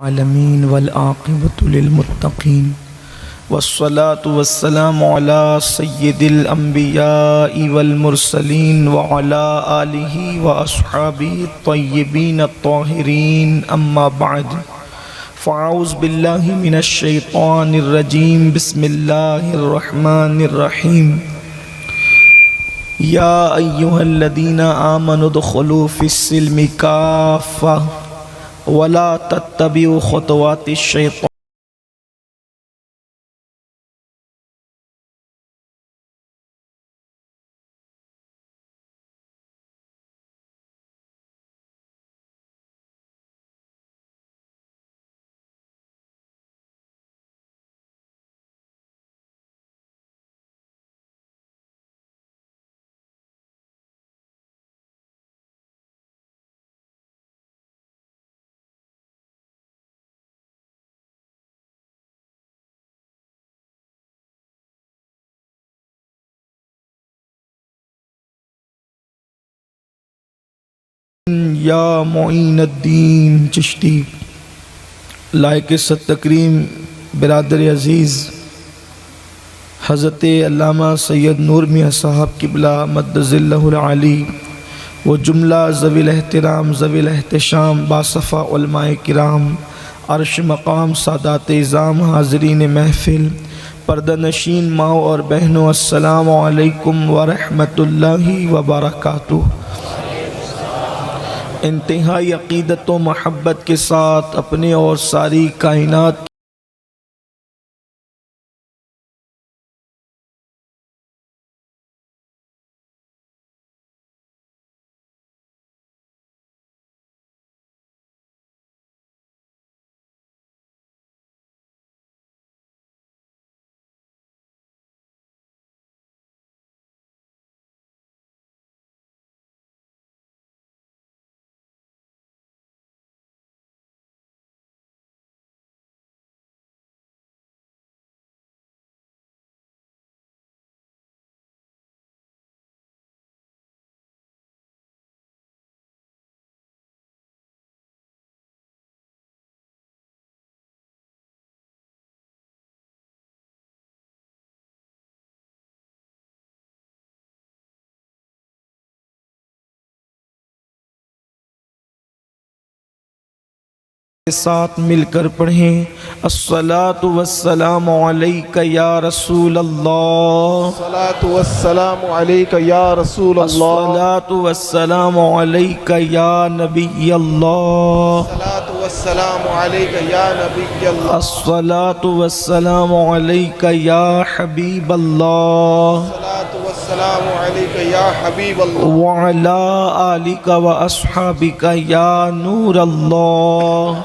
العالمین والعاقبۃ للمتقین والصلاة والسلام علی سید الانبیاء والمرسلین وعلی آلہ واصحابہ الطیبین الطاہرین اما بعد فاعوذ باللہ من الشیطان الرجیم بسم اللہ الرحمن الرحیم یا ایہا الذین آمنوا ادخلوا فی السلم کافۃ ولا تتبعوا خطوات الشیطان یا معین الدین چشتی لائق ست تکریم برادر عزیز حضرت علامہ سید نور میاں صاحب قبلہ مد ظلہ العالی و جملہ ذوی الاحترام ذوی الاحتشام باصفا علماء کرام عرش مقام سادات اعظام حاضرین محفل پردہ نشین ماؤں اور بہنوں السلام علیکم ورحمۃ اللہ وبرکاتہ۔ انتہائی عقیدت و محبت کے ساتھ اپنے اور ساری کائنات کے ساتھ مل کر پڑھیں الصلاۃ والسلام علیک یا رسول اللہ، الصلاۃ والسلام علیک یا رسول اللہ، الصلاۃ والسلام علیک یا نبی اللہ، الصلاۃ والسلام علیک یا نبی اللہ، الصلاۃ والسلام علیک یا حبیب اللہ، الصلاۃ والسلام علیک یا حبیب اللہ، وعلی آلک و اصحابک یا نور اللہ،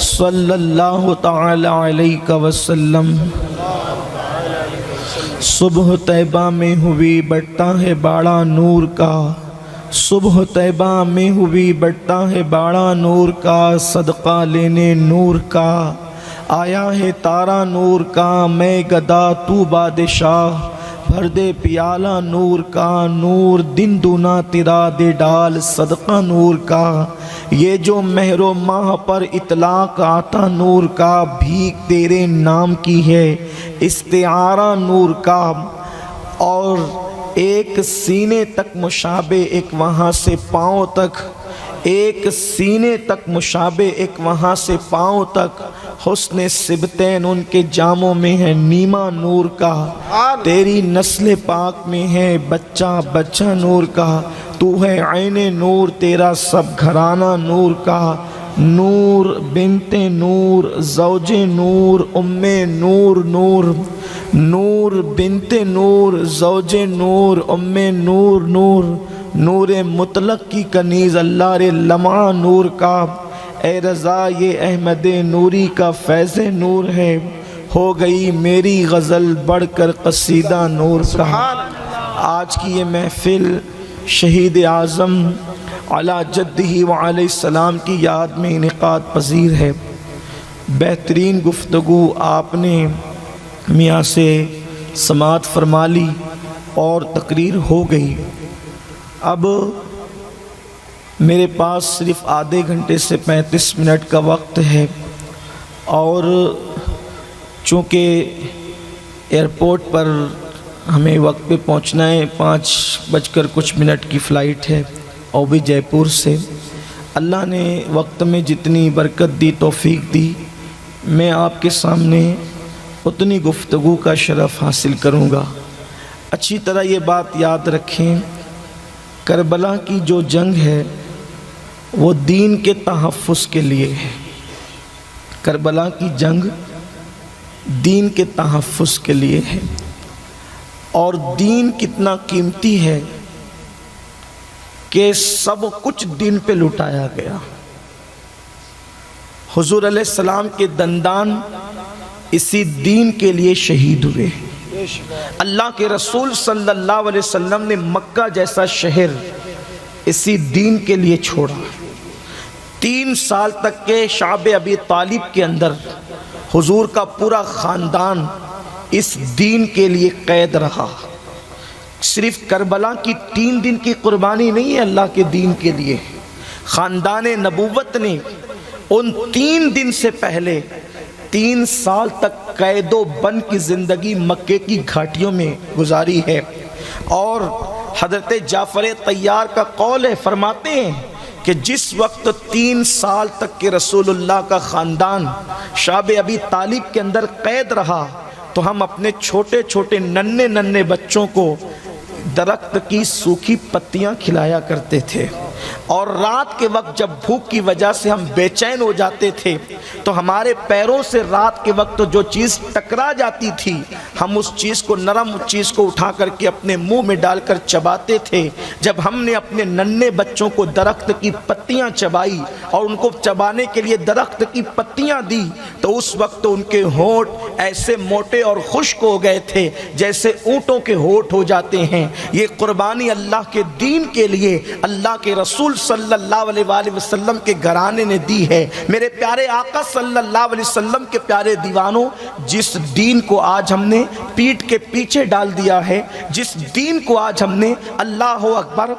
صلی اللہ تعالی علیہ وسلم۔ صبح طیبہ میں ہوئی بٹتا ہے باڑا نور کا، صبح طیبہ میں ہوئی بٹتا ہے باڑا نور کا، صدقہ لینے نور کا آیا ہے تارا نور کا، میں گدا تو بادشاہ بھر دے پیالہ نور کا، نور دن دونا تیرا دے ڈال صدقہ نور کا، یہ جو مہر و ماہ پر اطلاق آتا نور کا، بھیک تیرے نام کی ہے استعارہ نور کا، اور ایک سینے تک مشابہ ایک وہاں سے پاؤں تک، ایک سینے تک مشابہ ایک وہاں سے پاؤں تک، حسن سبتین ان کے جاموں میں ہے نیما نور کا، تیری نسل پاک میں ہے بچہ بچہ نور کا، تو ہے عین نور تیرا سب گھرانہ نور کا، نور بنت نور زوج نور ام نور نور، نور بنت نور زوج نور ام نور نور، نور مطلق کی کنیز اللہ رے لمعہ نور کا، اے رضا یہ احمد نوری کا فیض نور ہے، ہو گئی میری غزل بڑھ کر قصیدہ نور کا۔ آج کی یہ محفل شہید اعظم علی جدہ وعلیہ السلام کی یاد میں انعقاد پذیر ہے۔ بہترین گفتگو آپ نے میاں سے سماعت فرما لی اور تقریر ہو گئی۔ اب میرے پاس صرف آدھے گھنٹے سے 35 منٹ کا وقت ہے، اور چونکہ ایئرپورٹ پر ہمیں وقت پہ پہنچنا ہے، 5:00 کی فلائٹ ہے، اور بھی جے پور سے۔ اللہ نے وقت میں جتنی برکت دی، توفیق دی، میں آپ کے سامنے اتنی گفتگو کا شرف حاصل کروں گا۔ اچھی طرح یہ بات یاد رکھیں، کربلا کی جو جنگ ہے وہ دین کے تحفظ کے لیے ہے۔ کربلا کی جنگ دین کے تحفظ کے لیے ہے، اور دین کتنا قیمتی ہے کہ سب کچھ دین پہ لٹایا گیا۔ حضور علیہ السلام کے دندان اسی دین کے لیے شہید ہوئے۔ اللہ کے رسول صلی اللہ علیہ وسلم نے مکہ جیسا شہر اسی دین کے لیے چھوڑا۔ 3 سال تک کے شعب ابی طالب کے اندر حضور کا پورا خاندان اس دین کے لیے قید رہا۔ صرف کربلا کی 3 دن کی قربانی نہیں ہے اللہ کے دین کے لیے، خاندان نبوت نے ان 3 دن سے پہلے 3 سال تک قید و بند کی زندگی مکے کی گھاٹیوں میں گزاری ہے۔ اور حضرت جعفر طیار کا قول ہے، فرماتے ہیں کہ جس وقت 3 سال تک کے رسول اللہ کا خاندان شعب ابی طالب کے اندر قید رہا، تو ہم اپنے چھوٹے چھوٹے ننھے بچوں کو درخت کی سوکھی پتیاں کھلایا کرتے تھے، اور رات کے وقت جب بھوک کی وجہ سے ہم بے چین ہو جاتے تھے تو ہمارے پیروں سے رات کے وقت جو چیز ٹکرا جاتی تھی، ہم اس چیز کو، نرم چیز کو اٹھا کر کے اپنے منہ میں ڈال کر چباتے تھے۔ جب ہم نے اپنے ننھے بچوں کو درخت کی پتیاں چبائی اور ان کو چبانے کے لیے درخت کی پتیاں دی، تو اس وقت ان کے ہونٹ ایسے موٹے اور خشک ہو گئے تھے جیسے اونٹوں کے ہونٹ ہو جاتے ہیں۔ یہ قربانی اللہ کے دین کے لیے اللہ کے رسول صلی اللہ علیہ وآلہ وسلم کے گھرانے نے دی ہے۔ میرے پیارے آقا صلی اللہ علیہ وسلم کے پیارے دیوانوں، جس دین کو آج ہم نے پیٹھ کے پیچھے ڈال دیا ہے، جس دین کو آج ہم نے اللہ اکبر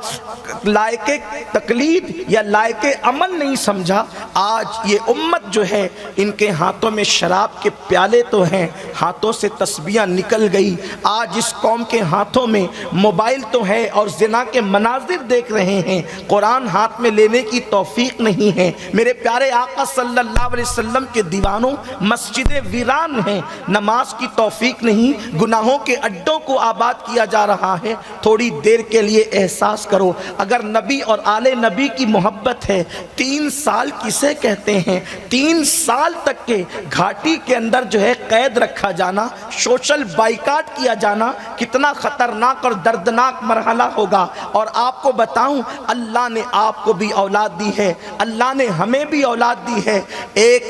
لائق تقلید یا لائق عمل نہیں سمجھا، آج یہ امت جو ہے ان کے ہاتھوں میں شراب کے پیالے تو ہیں، ہاتھوں سے تسبیحاں نکل گئی۔ آج اس قوم کے ہاتھوں میں موبائل تو ہے اور زنا کے مناظر دیکھ رہے ہیں، قرآن ہاتھ میں لینے کی توفیق نہیں ہے۔ میرے پیارے آقا صلی اللہ علیہ وسلم کے دیوانوں، مسجدیں ویران ہیں، نماز کی توفیق نہیں، گناہوں کے اڈوں کو آباد کیا جا رہا ہے۔ تھوڑی دیر کے لیے احساس کرو، اگر نبی اور آل نبی کی محبت ہے، 3 سال کسے کہتے ہیں؟ 3 سال تک کے گھاٹی کے اندر جو ہے قید رکھا جانا، سوشل بائیکاٹ کیا جانا کتنا خطرناک اور دردناک مرحلہ ہوگا۔ اور آپ کو بتاؤں، اللہ نے آپ کو بھی اولاد دی ہے، اللہ نے ہمیں بھی اولاد دی ہے۔ ایک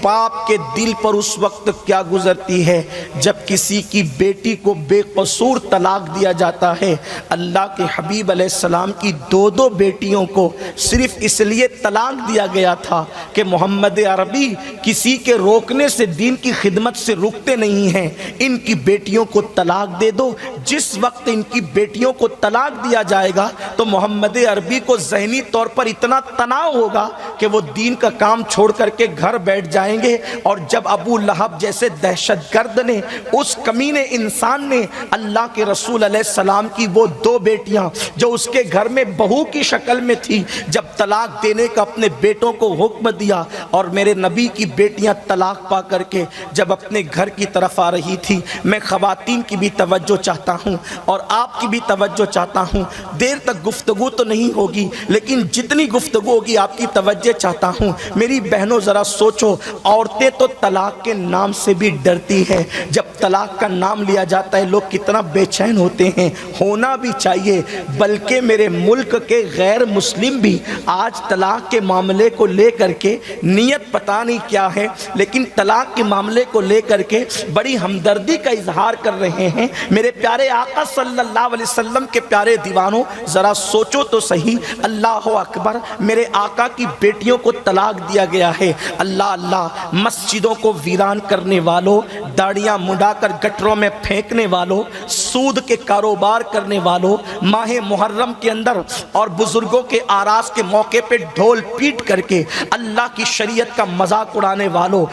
باپ کے دل پر اس وقت کیا گزرتی ہے جب کسی کی بیٹی کو بے قصور طلاق دیا جاتا ہے۔ اللہ کے حبیب علیہ السلام کی 2 بیٹیوں کو صرف اس لیے طلاق دیا گیا تھا کہ محمد عربی کسی کے روکنے سے دین کی خدمت سے رکتے نہیں ہیں، ان کی بیٹیوں کو طلاق دے دو۔ جس وقت ان کی بیٹیوں کو طلاق دیا جائے گا تو محمد عربی کو ذہنی طور پر اتنا تناؤ ہوگا کہ وہ دین کا کام چھوڑ کر کے گھر بیٹھ جائیں گے۔ اور جب ابو لہب جیسے دہشت گرد نے، اس کمینے انسان نے اللہ کے رسول علیہ السلام کی وہ 2 بیٹیاں جو اس کے گھر میں بہو کی شکل میں تھی، جب طلاق دینے کا اپنے بیٹوں کو حکم دیا، اور میرے نبی کی بیٹیاں طلاق پا کر کے جب اپنے گھر کی طرف آ رہی تھی، میں خواتین کی بھی توجہ چاہتا ہوں اور آپ کی بھی توجہ چاہتا ہوں۔ دیر تک گفتگو تو نہیں ہوگی، لیکن جتنی گفتگو ہوگی آپ کی توجہ چاہتا ہوں۔ میری بہنوں ذرا سوچو، عورتیں تو طلاق کے نام سے بھی ڈرتی ہے۔ جب طلاق کا نام لیا جاتا ہے لوگ کتنا بے چین ہوتے ہیں، ہونا بھی چاہیے۔ بلکہ میرے ملک کے غیر مسلم بھی آج طلاق کے معاملے کو لے کر کے نیت پتہ نہیں کیا ہے، لیکن طلاق کے معاملے کو لے کر کر کے بڑی ہمدردی کا اظہار کر رہے ہیں۔ میرے پیارے آقا صلی اللہ علیہ وسلم کے پیارے دیوانوں، ذرا سوچو تو صحیح، اللہ اکبر، میرے آقا کی بیٹیوں کو طلاق دیا گیا ہے۔ اللہ اللہ، مسجدوں کو ویران کرنے والوں، داڑیاں مڈا کر گٹروں میں پھینکنے والوں، سود کے کاروبار کرنے والوں، ماہ محرم کے اندر اور بزرگوں کے آراس کے موقع پہ ڈھول پیٹ کر کے اللہ کی شریعت کا مذاق اڑانے والوں،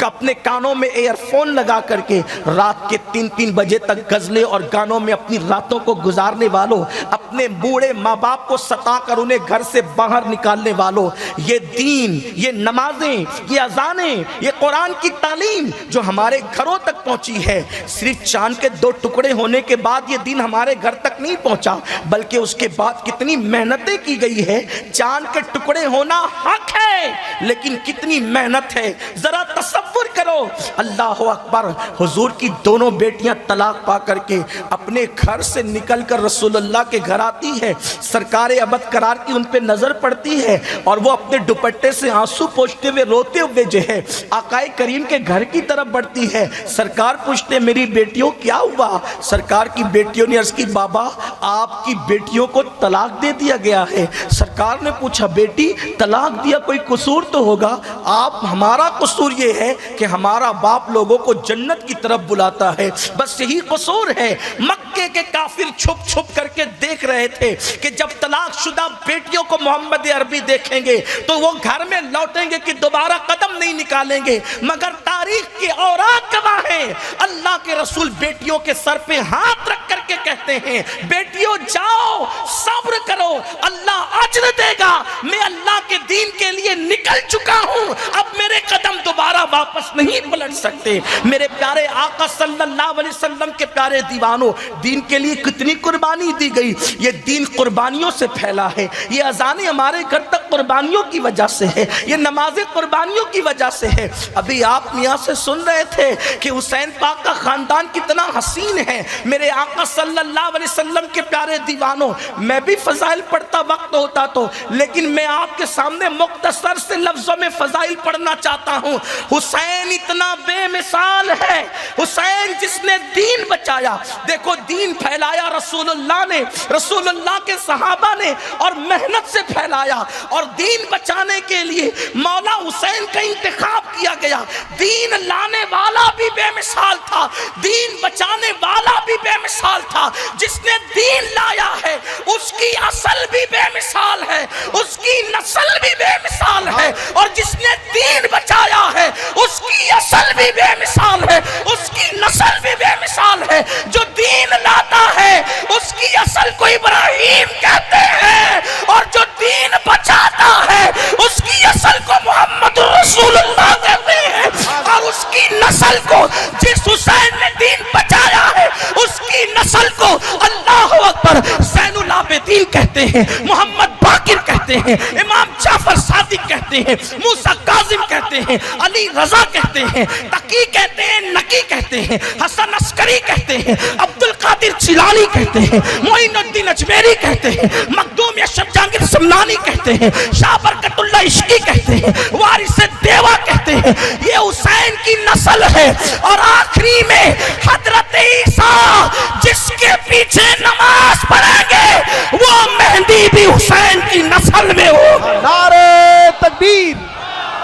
اپنے کانوں میں ایئر فون لگا کر کے رات کے 3 بجے تک غزلیں اور گانوں میں اپنی راتوں کو گزارنے والوں، اپنے بوڑھے ماں باپ کو ستا کر انہیں گھر سے باہر نکالنے والوں، یہ دین، یہ نمازیں، یہ اذانیں، یہ قرآن کی تعلیم جو ہمارے گھروں تک پہنچی ہے، صرف چاند کے 2 ٹکڑے ہونے کے بعد یہ دین ہمارے گھر تک نہیں پہنچا، بلکہ اس کے بعد کتنی محنتیں کی گئی ہے۔ چاند کے ٹکڑے ہونا حق ہے، لیکن کتنی محنت ہے، ذرا تصور کرو۔ اللہ اکبر، حضور کی دونوں بیٹیاں طلاق پا کر کے اپنے گھر سے نکل کر رسول اللہ کے گھر آتی ہے، سرکار ابد قرار کی ان پہ نظر پڑتی ہے اور وہ اپنے دوپٹے سے آنسو پوچھتے ہوئے روتے ہوئے جو ہے آقائے کریم کے گھر کی طرف بڑھتی ہے۔ سرکار پوچھتے میری بیٹیوں کیا ہوا؟ سرکار کی بیٹیوں نے عرض کی بابا آپ کی بیٹیوں کو طلاق دے دیا گیا ہے۔ سرکار نے پوچھا بیٹی طلاق دیا کوئی قصور تو ہوگا؟ آپ ہمارا قصور یہ ہے کہ ہمارا باپ لوگوں کو جنت کی طرف بلاتا ہے، بس یہی قصور ہے۔ مکے کے کافر چھپ چھپ کر کے دیکھ رہے تھے کہ جب طلاق شدہ بیٹیوں کو محمد عربی دیکھیں گے تو وہ گھر میں لوٹیں گے کہ دوبارہ قدم نہیں نکالیں گے، مگر تاریخ کے اوراق گواہ ہیں۔ اللہ کے رسول بیٹیوں کے سر پہ ہاتھ رکھ کر کے کہتے ہیں بیٹیوں جاؤ، صبر کرو، اللہ اجر دے گا، میں اللہ کے دین کے لیے نکل چکا ہوں، اب میرے قدم دوبارہ واپس نہیں پلٹ سکتے۔ میرے پیارے آقا صلی اللہ علیہ وسلم کے پیارے دیوانوں، دین کے لیے کتنی قربانی دی گئی، یہ دین قربانیوں سے پھیلا ہے، یہ اذانیں ہمارے گھر تک قربانیوں کی وجہ سے ہے، یہ نمازیں قربانیوں کی وجہ سے ہے۔ ابھی آپ میاں سے سن رہے تھے کہ حسین پاک کا خاندان کتنا حسین ہے۔ میرے آقا صلی اللہ علیہ وسلم کے پیارے دیوانوں، میں بھی فضائل پڑھتا وقت ہوتا تو، لیکن میں آپ کے سامنے مختصر سے لفظوں میں فضائل پڑھنا چاہتا ہوں۔ حسین اتنا بے مثال ہے، حسین جس نے دین بچایا، دیکھو دین پھیلایا رسول اللہ نے، رسول اللہ کے صحابہ نے، اور محنت سے پھیلایا، اور دین بچانے کے لیے مولا حسین کا انتخاب کیا گیا۔ دین لانے والا بھی بے مثال تھا، دین بچانے والا بھی بے مثال تھا۔ جس نے دین لایا ہے اس کی اصل بھی بے مثال ہے، اس کی نسل بھی بے مثال ہے، اور جس نے دین بچایا ہے اس کی اصل بھی بے مثال ہے، اس کی نسل بھی بے مثال ہے۔ جو دین لاتا ہے اس کی اصل کو ابراہیم کہتے ہیں، اور جو دین بچاتا ہے اس کی اصل کو محمد رسول اللہ کہتے ہیں، اور اس کی نسل کو، جس حسین نے دین بچایا ہے اس کی نسل کو اللہ اکبر زین العابدین کہتے ہیں، محمد باقر کہتے ہیں، امام جعفر صادق کہتے ہیں، موسیٰ کاظم کہتے ہیں، علی رضا کہتے ہیں، تقی کہتے ہیں، نقی کہتے ہیں، حسن عسکری کہتے ہیں، عبد القادر جیلانی کہتے ہیں، معین الدین اجمیری کہتے ہیں، مخدوم اشرف جہانگیر سمنانی کہتے ہیں، شاہ برکت اللہ عشقی کہتے ہیں، وارث دیوا کہتے ہیں۔ یہ حسین کی نسل ہے۔ اور آخری میں حضرت عیسیٰ جس کے پیچھے نماز پڑھیں گے وہ مہدی بھی حسین کی نسل میں ہو۔ نعرہ تکبیر،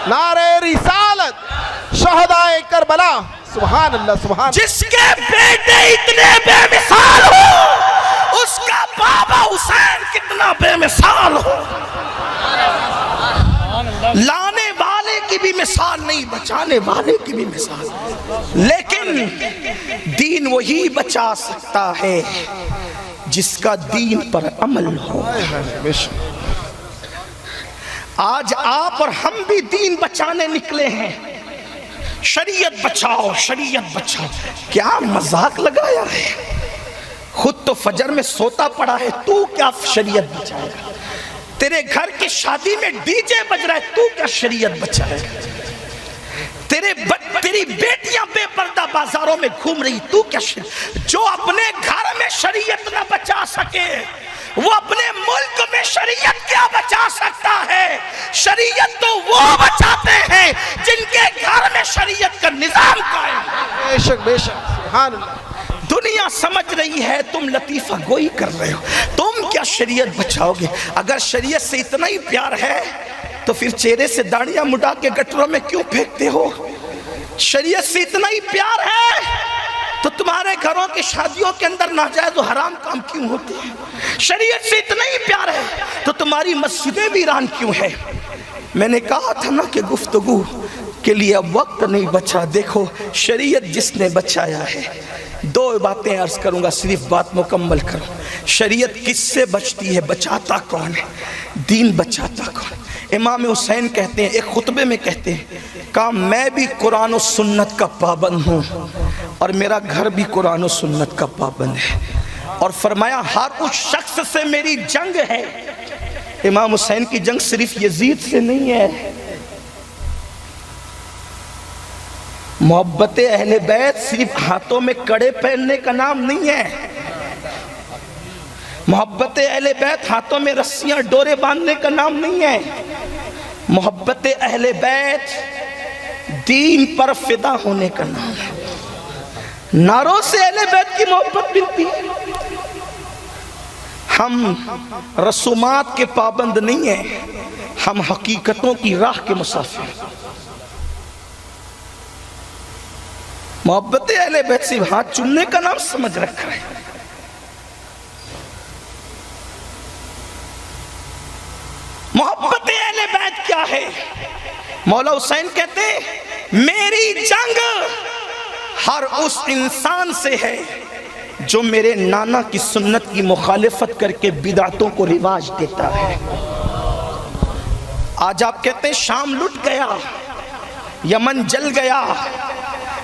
نعرہ رسالت، شہدائے کربلا، سبحان اللہ سبحان اللہ۔ جس کے بیٹے اتنے بے مثال ہو اس کا بابا حسین کتنا بے مثال ہو۔ لانے والے کی بھی مثال نہیں، بچانے والے کی بھی مثال، لیکن دین وہی بچا سکتا ہے جس کا دین پر عمل ہو۔ آج آپ اور ہم بھی دین بچانے نکلے ہیں، شریعت بچاؤ، شریعت بچاؤ، کیا مذاق لگایا ہے؟ خود تو فجر میں سوتا پڑا ہے، تو کیا شریعت بچائے گا؟ تیرے گھر کی شادی میں ڈی جے بج رہا ہے، تو کیا شریعت بچائے گا؟ تیری بیٹیاں بے پردہ بازاروں میں گھوم رہی، تو کیا جو اپنے گھر میں شریعت نہ بچا سکے وہ اپنے ملک میں شریعت کیا بچا سکتا ہے؟ شریعت تو وہ بچاتے ہیں جن کے گھر میں شریعت کا نظام قائم ہے۔ شک بے شک سبحان اللہ. دنیا سمجھ رہی ہے تم لطیفہ گوئی کر رہے ہو، تم کیا شریعت بچاؤ گے؟ اگر شریعت سے اتنا ہی پیار ہے تو پھر چہرے سے داڑیاں مڈا کے گٹروں میں کیوں پھینکتے ہو؟ شریعت سے اتنا ہی پیار ہے تو تمہارے گھروں کی شادیوں کے اندر ناجائز و حرام کام کیوں ہوتے ہیں؟ شریعت سے اتنا ہی پیار ہے تو تمہاری مسجدیں ویران کیوں ہے؟ میں نے کہا تھا نا کہ گفتگو کے لیے اب وقت نہیں بچا. دیکھو شریعت جس نے بچایا ہے، دو باتیں عرض کروں گا، صرف بات مکمل کروں. شریعت کس سے بچتی ہے؟ بچاتا کون ہے؟ دین بچاتا کون ہے؟ امام حسین کہتے ہیں، ایک خطبے میں کہتے ہیں، کہا میں بھی قرآن و سنت کا پابند ہوں اور میرا گھر بھی قرآن و سنت کا پابند ہے. اور فرمایا ہر اس شخص سے میری جنگ ہے. امام حسین کی جنگ صرف یزید سے نہیں ہے. محبت اہل بیت صرف ہاتھوں میں کڑے پہننے کا نام نہیں ہے. محبت اہل بیت ہاتھوں میں رسیاں ڈورے باندھنے کا نام نہیں ہے. محبت اہل بیت دین پر فدا ہونے کا نام ہے. نعروں سے اہل بیت کی محبت ملتی ہے. ہم رسومات کے پابند نہیں ہیں، ہم حقیقتوں کی راہ کے مسافر ہیں. محبت اہل بیت صرف ہاتھ چومنے کا نام سمجھ رکھا ہے. محبت اہل بیت کیا ہے؟ مولا حسین کہتے ہیں میری جنگ ہر اس انسان سے ہے جو میرے نانا کی سنت کی مخالفت کر کے بدعتوں کو رواج دیتا ہے. آج آپ کہتے ہیں شام لٹ گیا، یمن جل گیا،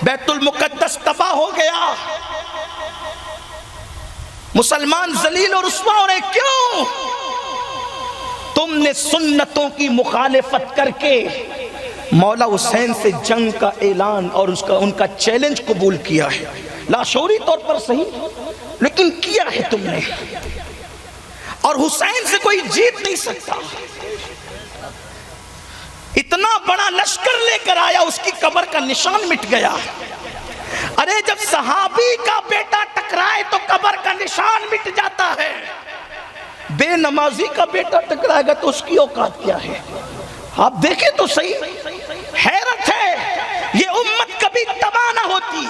بیت المقدس تباہ ہو گیا، مسلمان ذلیل اور رسوا ہو رہے. کیوں؟ تم نے سنتوں کی مخالفت کر کے مولا حسین سے جنگ کا اعلان اور ان کا چیلنج قبول کیا ہے. لاشعوری طور پر صحیح، لیکن کیا ہے تم نے. اور حسین سے کوئی جیت نہیں سکتا. اتنا بڑا لشکر لے کر آیا، اس کی قبر کا نشان مٹ گیا. ارے جب صحابی کا بیٹا ٹکرائے تو قبر کا نشان مٹ جاتا ہے. بے نمازی کا بیٹا ٹکرائے گا تو اس کی اوقات کیا ہے؟ آپ دیکھیں تو صحیح. حیرت ہے، یہ امت کبھی تباہ نہ ہوتی،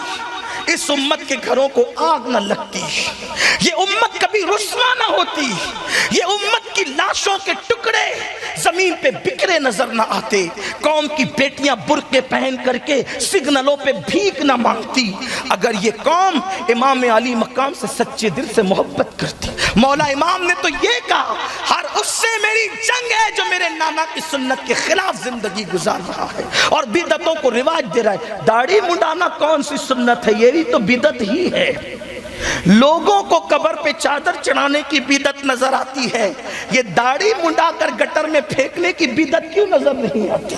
اس امت کے گھروں کو آگ نہ لگتی، یہ امت کبھی رسوا نہ ہوتی، یہ امت کی لاشوں کے ٹکڑے زمین پہ بکھرے نظر نہ آتے، قوم کی بیٹیاں برقعے پہن کر کے سگنلوں پہ بھیک نہ مانگتی، اگر یہ قوم امام علی مقام سے سچے دل سے محبت کرتی. مولا امام نے تو یہ کہا ہر اس سے میری جنگ ہے جو میرے نانا کی سنت کے خلاف زندگی گزار رہا ہے اور بدعتوں کو رواج دے رہا ہے. داڑھی منڈانا کون سی سنت ہے؟ یہ بھی تو بدعت ہی ہے. لوگوں کو قبر پہ چادر چڑھانے کی بدعت نظر آتی ہے، یہ داڑھی منڈا کر گٹر میں پھینکنے کی بدعت کیوں نظر نہیں آتی؟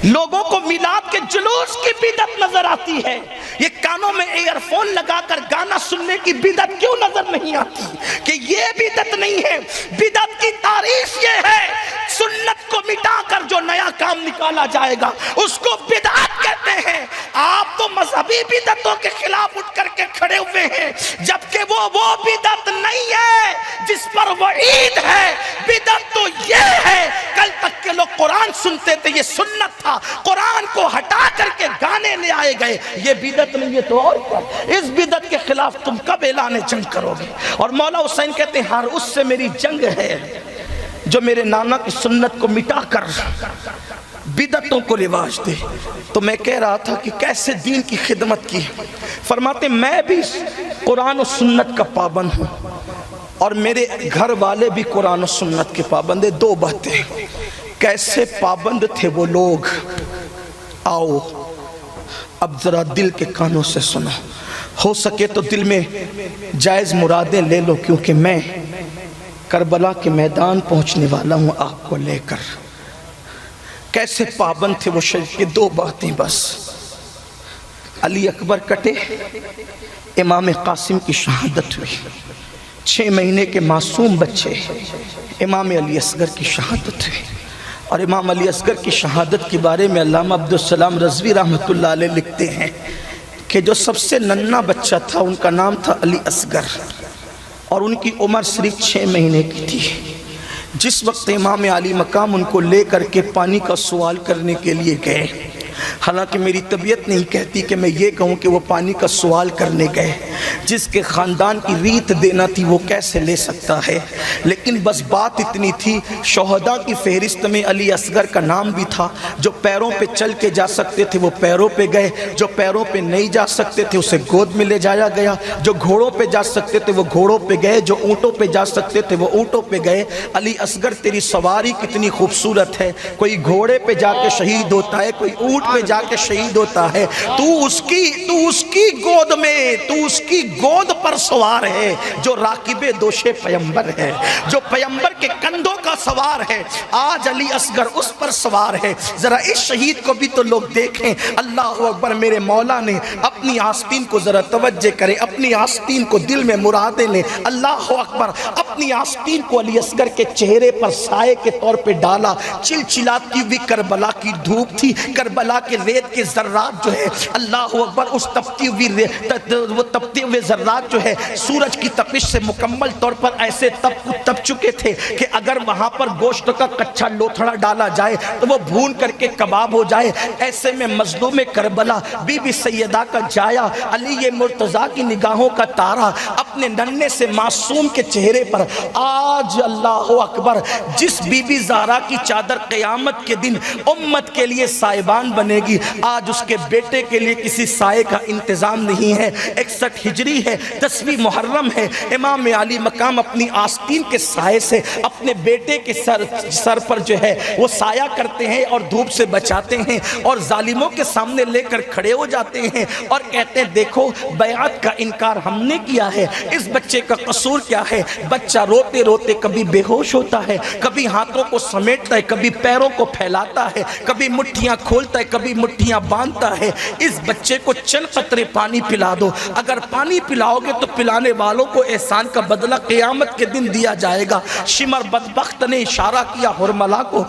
لوگوں کو میلاد کے جلوس کی بدعت نظر آتی ہے، یہ کانوں میں ایئر فون لگا کر گانا سننے کی بدعت کیوں نظر نہیں آتی؟ کہ یہ بدعت نہیں ہے. بدعت کی تعریف یہ ہے سنت کو مٹا کر جو نیا کام نکالا جائے گا اس کو بدعت کہتے ہیں. آپ تو مذہبی بدعتوں کے خلاف اٹھ کر کے کھڑے ہوئے ہیں، جبکہ وہ بدعت نہیں ہے جس پر وعید ہے. بدعت تو یہ ہے، کل تک کے لوگ قرآن سنتے تھے، یہ سنت تھا، قرآن کو ہٹا کر کے گانے لے آئے گئے، یہ بدعت نہیں ہے تو اور کیا؟ اس بدعت کے خلاف تم کب اعلان جنگ کرو گے؟ اور مولا حسین کہتے ہیں ہر اس سے میری جنگ ہے جو میرے نانا کی سنت کو مٹا کر بدعتوں کو رواج دے. تو میں کہہ رہا تھا کہ کیسے دین کی خدمت کی. فرماتے میں بھی قرآن و سنت کا پابند ہوں اور میرے گھر والے بھی قرآن و سنت کے پابند ہیں. دو باتیں. کیسے پابند تھے وہ لوگ؟ آؤ اب ذرا دل کے کانوں سے سنو، ہو سکے تو دل میں جائز مرادیں لے لو، کیونکہ میں کربلا کے میدان پہنچنے والا ہوں آپ کو لے کر. کیسے پابند تھے وہ شریف کی؟ دو باتیں بس. علی اکبر کٹے، امام قاسم کی شہادت ہوئی. 6 مہینے کے معصوم بچے امام علی اصغر کی شہادت ہوئی. اور امام علی اصغر کی شہادت کے بارے میں علامہ عبدالسلام رضوی رحمۃ اللہ علیہ لکھتے ہیں کہ جو سب سے ننھا بچہ تھا ان کا نام تھا علی اصغر، اور ان کی عمر صرف 6 مہینے کی تھی۔ جس وقت امام علی مقام ان کو لے کر کے پانی کا سوال کرنے کے لیے گئے، حالانکہ میری طبیعت نہیں کہتی کہ میں یہ کہوں کہ وہ پانی کا سوال کرنے گئے، جس کے خاندان کی ریت دینا تھی وہ کیسے لے سکتا ہے، لیکن بس بات اتنی تھی، شہداء کی فہرست میں علی اصغر کا نام بھی تھا۔ جو پیروں پہ چل کے جا سکتے تھے وہ پیروں پہ گئے، جو پیروں پہ نہیں جا سکتے تھے اسے گود میں لے جایا گیا، جو گھوڑوں پہ جا سکتے تھے وہ گھوڑوں پہ گئے، جو اونٹوں پہ جا سکتے تھے وہ اونٹوں پہ گئے۔ علی اصغر تیری سواری کتنی خوبصورت ہے، کوئی گھوڑے پہ جا کے شہید ہوتا ہے، کوئی اونٹ پہ جا کے شہید ہوتا ہے، تو اس کی گود میں، تو اس کی گود پر سوار ہے جو راکب دوش پیمبر ہے، جو پیمبر کے کندھوں کا سوار ہے۔ آج علی اصغر اس پر سوار ہے۔ ذرا اس شہید کو بھی تو لوگ دیکھیں۔ اللہ اکبر، میرے مولا نے اپنی آستین کو ذرا توجہ کریں، اپنی آستین کو دل میں مرادیں لیں۔ اللہ اکبر، اپنی آستین کو علی اصغر کے چہرے پر سائے کے طور پہ ڈالا۔ چلچلاتی ہوئی کربلا کی دھوپ تھی، کربلا کے ریت کے ذرات جو ہے، اللہ اکبر، اس تپتی ہوئے ذرات جو ہے سورج کی تپش سے مکمل طور پر ایسے تپ چکے تھے کہ اگر وہاں پر گوشت کا کچا لوتھڑا ڈالا جائے تو وہ بھون کر کے کباب ہو جائے۔ ایسے میں مظلوم کربلا بی بی سیدہ کا جایا، علی مرتضیٰ کی نگاہوں کا تارا اپنے ننھے سے معصوم کے چہرے پر۔ آج اللہ اکبر، جس بی بی زہرا کی چادر قیامت کے دن امت کے لیے سائبان بنے گی، آج اس کے بیٹے کے لیے کسی سائے کا انتظام نہیں ہے۔ 61 ہجری ہے، 10ویں محرم ہے، امام علی مقام اپنی آستین کے سائے سے اپنے بیٹے کے سر پر جو ہے وہ سایہ کرتے ہیں اور دھوپ سے بچاتے ہیں، اور ظالموں کے سامنے لے کر کھڑے ہو جاتے ہیں اور کہتے ہیں دیکھو بیعت کا انکار ہم نے کیا ہے، اس بچے کا قصور کیا ہے؟ بچہ روتے روتے کبھی بے ہوش ہوتا ہے، کبھی ہاتھوں کو سمیٹتا ہے، کبھی پیروں کو پھیلاتا ہے، کبھی مٹھیاں کھولتا ہے، کبھی مٹھیاں باندھتا ہے۔ اس بچے کو چند قطرے پانی پلا دو، اگر پانی پلاؤ گے تو پلانے والوں کو احسان کا بدلہ قیامت کے دن دیا جائے گا۔ شمر بدبخت نے اشارہ کیا ہرملا کو،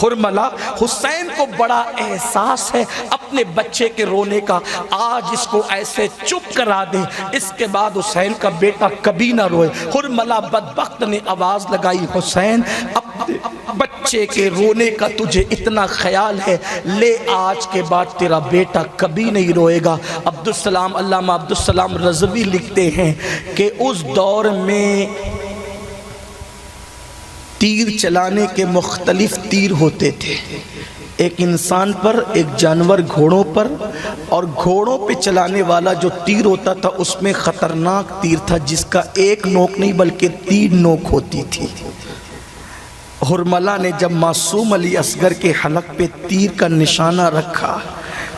ہرملا حسین کو بڑا احساس ہے اپنے بچے کے رونے کا، آج اس کو ایسے چپ کرا دے، اس کے بعد حسین کا بیٹا کبھی نہ روئے۔ ہرملا بدبخت نے آواز لگائی، حسین اپنے بچے کے رونے کا تجھے اتنا خیال ہے، لے آج کے بعد تیرا بیٹا کبھی نہیں روئے گا۔ عبدالسلام، علامہ عبدالسلام رضوی لکھتے ہیں کہ اس دور میں تیر چلانے کے مختلف تیر ہوتے تھے، ایک انسان پر، ایک جانور گھوڑوں پر، اور گھوڑوں پہ چلانے والا جو تیر ہوتا تھا اس میں خطرناک تیر تھا جس کا ایک نوک نہیں بلکہ 3 نوک ہوتی تھی۔ ہرملا نے جب معصوم علی اصغر کے حلق پہ تیر کا نشانہ رکھا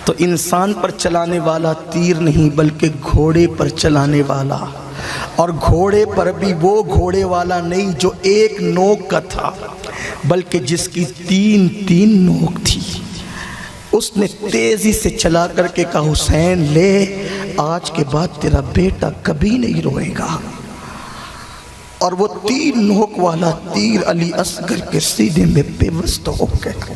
تو انسان پر چلانے والا تیر نہیں بلکہ گھوڑے پر چلانے والا، اور گھوڑے پر بھی وہ گھوڑے والا نہیں جو ایک نوک کا تھا بلکہ جس کی 3 نوک تھی۔ اس نے تیزی سے چلا کر کے کہا، حسین لے آج کے بعد تیرا بیٹا کبھی نہیں روئے گا، اور وہ 3 نوک والا تیر علی اصغر کے سینے میں پیوست ہو گیا،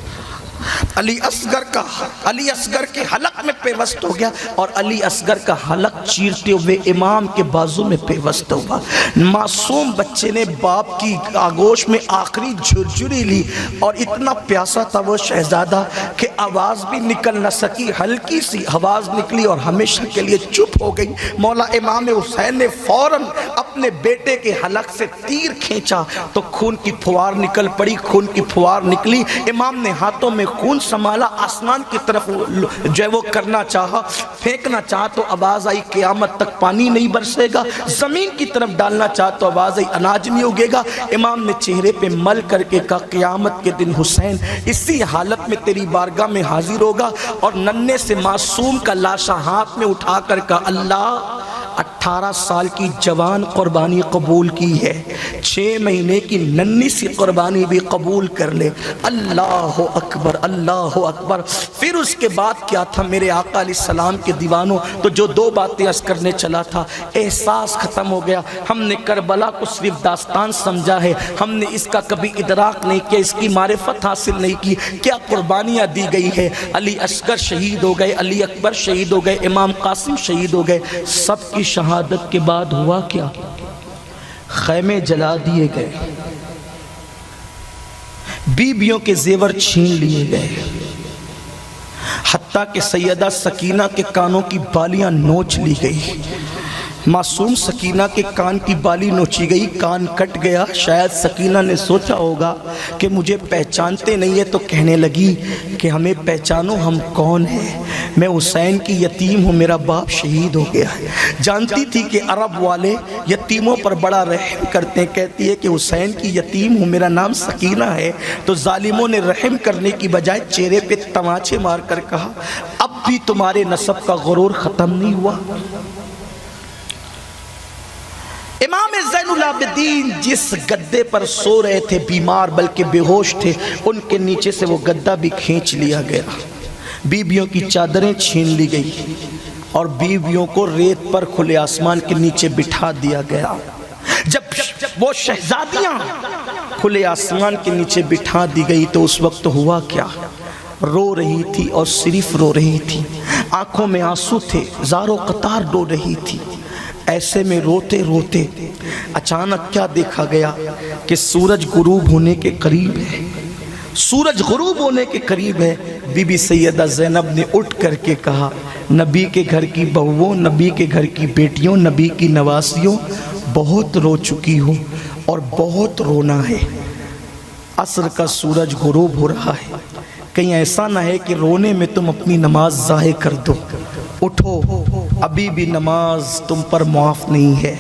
علی اصغر کے حلق میں پیوست ہو گیا، اور علی اصغر کا حلق چیرتے ہوئے امام کے بازو میں پیوست ہوا۔ معصوم بچے نے باپ کی آغوش میں آخری جھرجھری لی، اور اتنا پیاسا تھا وہ شہزادہ کہ آواز بھی نکل نہ سکی، ہلکی سی آواز نکلی اور ہمیشہ کے لیے چپ ہو گئی۔ مولا امام حسین نے فوراً اپنے بیٹے کے حلق سے تیر کھینچا تو خون کی پھوار نکل پڑی، خون کی پھوار نکلی، امام نے ہاتھوں میں خون سنبھالا، آسمان کی طرف جو ہے وہ کرنا چاہا، پھینکنا چاہا تو آواز آئی قیامت تک پانی نہیں برسے گا، زمین کی طرف ڈالنا چاہا تو آواز آئی اناج نہیں اگے گا۔ امام نے چہرے پہ مل کر کے کہا، قیامت کے دن حسین اسی حالت میں تیری بارگاہ میں حاضر ہوگا، اور ننھے سے معصوم کا لاشا ہاتھ میں اٹھا کر کہا، اللہ 18 سال کی جوان قربانی قبول کی ہے، 6 مہینے کی ننھی سی قربانی بھی قبول کر لے۔ اللہ اکبر، اللہ اکبر۔ پھر اس کے بعد کیا تھا میرے آقا علیہ السلام کے دیوانوں؟ تو جو 2 باتیں عرض کرنے چلا تھا، احساس ختم ہو گیا۔ ہم نے کربلا کو صرف داستان سمجھا ہے، ہم نے اس کا کبھی ادراک نہیں کیا، اس کی معرفت حاصل نہیں کی۔ کیا قربانیاں دی گئی ہے، علی اصغر شہید ہو گئے، علی اکبر شہید ہو گئے، امام قاسم شہید ہو گئے۔ سب کی شہادت کے بعد ہوا کیا؟ خیمے جلا دیے گئے، بیویوں کے زیور چھین لیے گئے، حتیٰ کہ سیدہ سکینہ کے کانوں کی بالیاں نوچ لی گئی۔ معصوم سکینہ کے کان کی بالی نوچی گئی، کان کٹ گیا۔ شاید سکینہ نے سوچا ہوگا کہ مجھے پہچانتے نہیں ہے، تو کہنے لگی کہ ہمیں پہچانو، ہم کون ہیں؟ میں حسین کی یتیم ہوں، میرا باپ شہید ہو گیا ہے۔ جانتی تھی کہ عرب والے یتیموں پر بڑا رحم کرتے ہیں۔ کہتی ہے کہ حسین کی یتیم ہوں، میرا نام سکینہ ہے۔ تو ظالموں نے رحم کرنے کی بجائے چہرے پہ تماچے مار کر کہا، اب بھی تمہارے نسب کا غرور ختم نہیں ہوا؟ امام زین العابدین جس گدے پر سو رہے تھے، بیمار بلکہ بے ہوش تھے، ان کے نیچے سے وہ گدہ بھی کھینچ لیا گیا، بیویوں کی چادریں چھین لی گئی اور بیویوں کو ریت پر کھلے آسمان کے نیچے بٹھا دیا گیا۔ جب وہ شہزادیاں کھلے آسمان کے نیچے بٹھا دی گئی تو اس وقت ہوا کیا؟ رو رہی تھی اور صرف رو رہی تھی، آنکھوں میں آنسو تھے، زاروں قطار رو رہی تھی۔ ایسے میں روتے روتے اچانک کیا دیکھا گیا کہ سورج غروب ہونے کے قریب ہے، سورج غروب ہونے کے قریب ہے۔ بی بی سیدہ زینب نے اٹھ کر کے کہا، نبی کے گھر کی بہووں، نبی کے گھر کی بیٹیوں، نبی کی نواسیوں، بہت رو چکی ہوں اور بہت رونا ہے۔ عصر کا سورج غروب ہو رہا ہے، کہیں ایسا نہ ہے کہ رونے میں تم اپنی نماز ضائع کر دو۔ اٹھو، ابھی بھی نماز تم پر معاف نہیں ہے،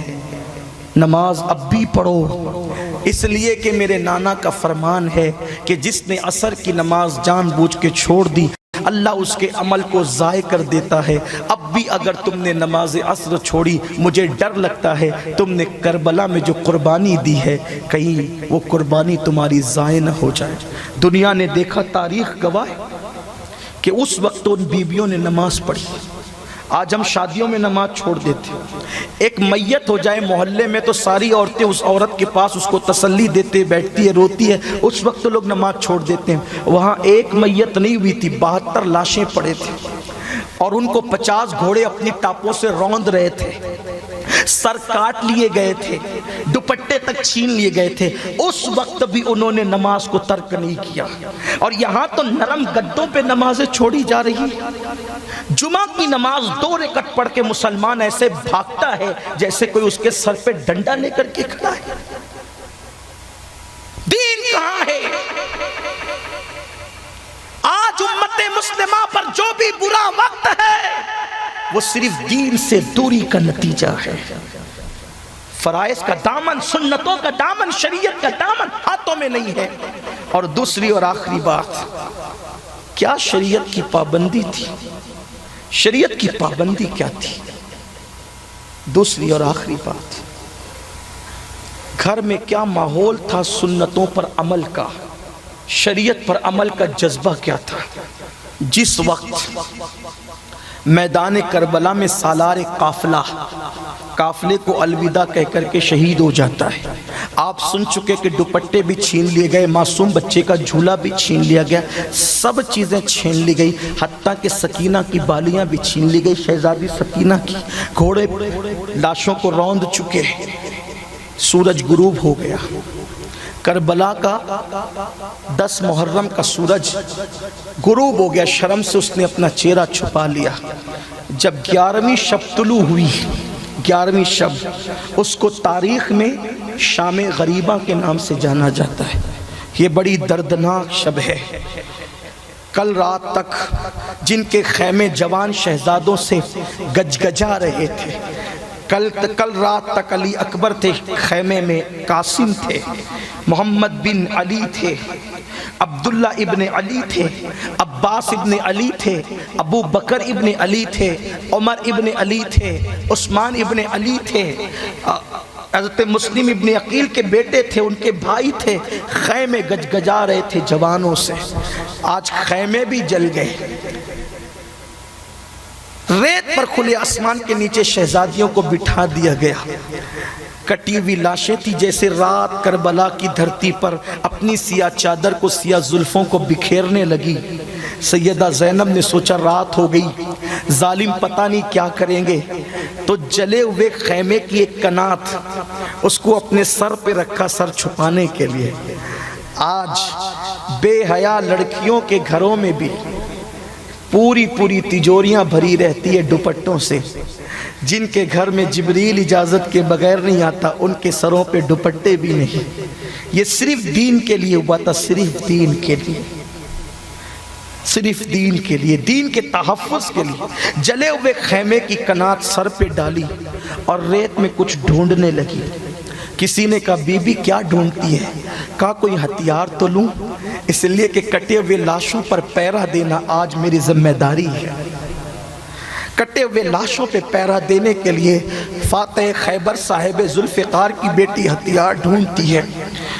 نماز اب بھی پڑھو، اس لیے کہ میرے نانا کا فرمان ہے کہ جس نے عصر کی نماز جان بوجھ کے چھوڑ دی، اللہ اس کے عمل کو ضائع کر دیتا ہے۔ اب بھی اگر تم نے نماز عصر چھوڑی، مجھے ڈر لگتا ہے تم نے کربلا میں جو قربانی دی ہے، کہیں وہ قربانی تمہاری ضائع نہ ہو جائے۔ دنیا نے دیکھا، تاریخ گواہ ہے کہ اس وقت ان بیویوں نے نماز پڑھی۔ آج ہم شادیوں میں نماز چھوڑ دیتے ہیں، ایک میت ہو جائے محلے میں تو ساری عورتیں اس عورت کے پاس اس کو تسلی دیتے، بیٹھتی ہے، روتی ہے، اس وقت لوگ نماز چھوڑ دیتے ہیں۔ وہاں ایک میت نہیں ہوئی تھی، 72 لاشیں پڑے تھے اور ان کو 50 گھوڑے اپنی ٹاپوں سے روند رہے تھے، سر کاٹ لیے گئے تھے، دوپٹے تک چھین لیے گئے تھے۔ اس وقت بھی انہوں نے نماز کو ترک نہیں کیا، اور یہاں تو نرم گدوں پہ نمازیں چھوڑی جا رہی۔ جمعہ کی نماز 2 رکعت پڑھ کے مسلمان ایسے بھاگتا ہے جیسے کوئی اس کے سر پہ ڈنڈا لے کر کے کھڑا ہے۔ دین کہاں ہے؟ آج امت مسلمہ پر جو بھی برا وقت ہے وہ صرف دین سے دوری کا نتیجہ ہے۔ فرائض کا دامن، سنتوں کا دامن، شریعت کا دامن ہاتھوں میں نہیں ہے۔ اور دوسری اور آخری بات، کیا شریعت کی پابندی تھی؟ شریعت کی پابندی کیا تھی؟ دوسری اور آخری بات، گھر میں کیا ماحول تھا سنتوں پر عمل کا، شریعت پر عمل کا جذبہ کیا تھا؟ جس وقت میدان کربلا میں سالار قافلے کو الوداع کہہ کر کے شہید ہو جاتا ہے، آپ سن چکے کہ دوپٹے بھی چھین لیے گئے، معصوم بچے کا جھولا بھی چھین لیا گیا، سب چیزیں چھین لی گئی، حتیٰ کہ سکینہ کی بالیاں بھی چھین لی گئی، شہزادی سکینہ کی، گھوڑے لاشوں کو روند چکے، سورج غروب ہو گیا۔ کربلا کا 10 محرم کا سورج غروب ہو گیا، شرم سے اس نے اپنا چہرہ چھپا لیا۔ جب 11ویں شب طلوع ہوئی، 11ویں شب، اس کو تاریخ میں شام غریبہ کے نام سے جانا جاتا ہے۔ یہ بڑی دردناک شب ہے۔ کل رات تک جن کے خیمے جوان شہزادوں سے گجگجا رہے تھے، کل رات تک علی اکبر تھے خیمے میں، قاسم تھے، محمد بن علی تھے، عبداللہ ابن علی تھے، عباس ابن علی تھے، ابو بکر ابن علی تھے، عمر ابن علی تھے، عثمان ابن علی تھے، حضرت مسلم ابن عقیل کے بیٹے تھے، ان کے بھائی تھے، خیمے گجگجا رہے تھے جوانوں سے۔ آج خیمے بھی جل گئے، ریت پر کھلے آسمان کے نیچے شہزادیوں کو بٹھا دیا گیا، کٹی ہوئی لاشیں تھی جیسے رات کربلا کی دھرتی پر اپنی سیاہ چادر کو، سیاہ زلفوں کو بکھیرنے لگی۔ سیدہ زینب نے سوچا رات ہو گئی، ظالم پتہ نہیں کیا کریں گے، تو جلے ہوئے خیمے کی ایک کنات اس کو اپنے سر پہ رکھا، سر چھپانے کے لیے۔ آج بے حیا لڑکیوں کے گھروں میں بھی پوری تجوریاں بھری رہتی ہے دوپٹوں سے۔ جن کے گھر میں جبریل اجازت کے بغیر نہیں آتا، ان کے سروں پہ دوپٹے بھی نہیں۔ یہ صرف دین کے لیے ہوا تھا، صرف دین کے لیے، صرف دین کے لیے، دین کے تحفظ کے لیے۔ جلے ہوئے خیمے کی کنات سر پہ ڈالی اور ریت میں کچھ ڈھونڈنے لگی۔ کسی نے کہا بی بی کیا ڈھونڈتی ہے؟ کہا کوئی ہتھیار تو لوں، اس لیے کہ کٹے ہوئے لاشوں پر پہرا دینا آج میری ذمہ داری ہے۔ کٹے ہوئے لاشوں پہ پہرا دینے کے لیے فاتح خیبر صاحب ذوالفقار کی بیٹی ہتھیار ڈھونڈتی ہے۔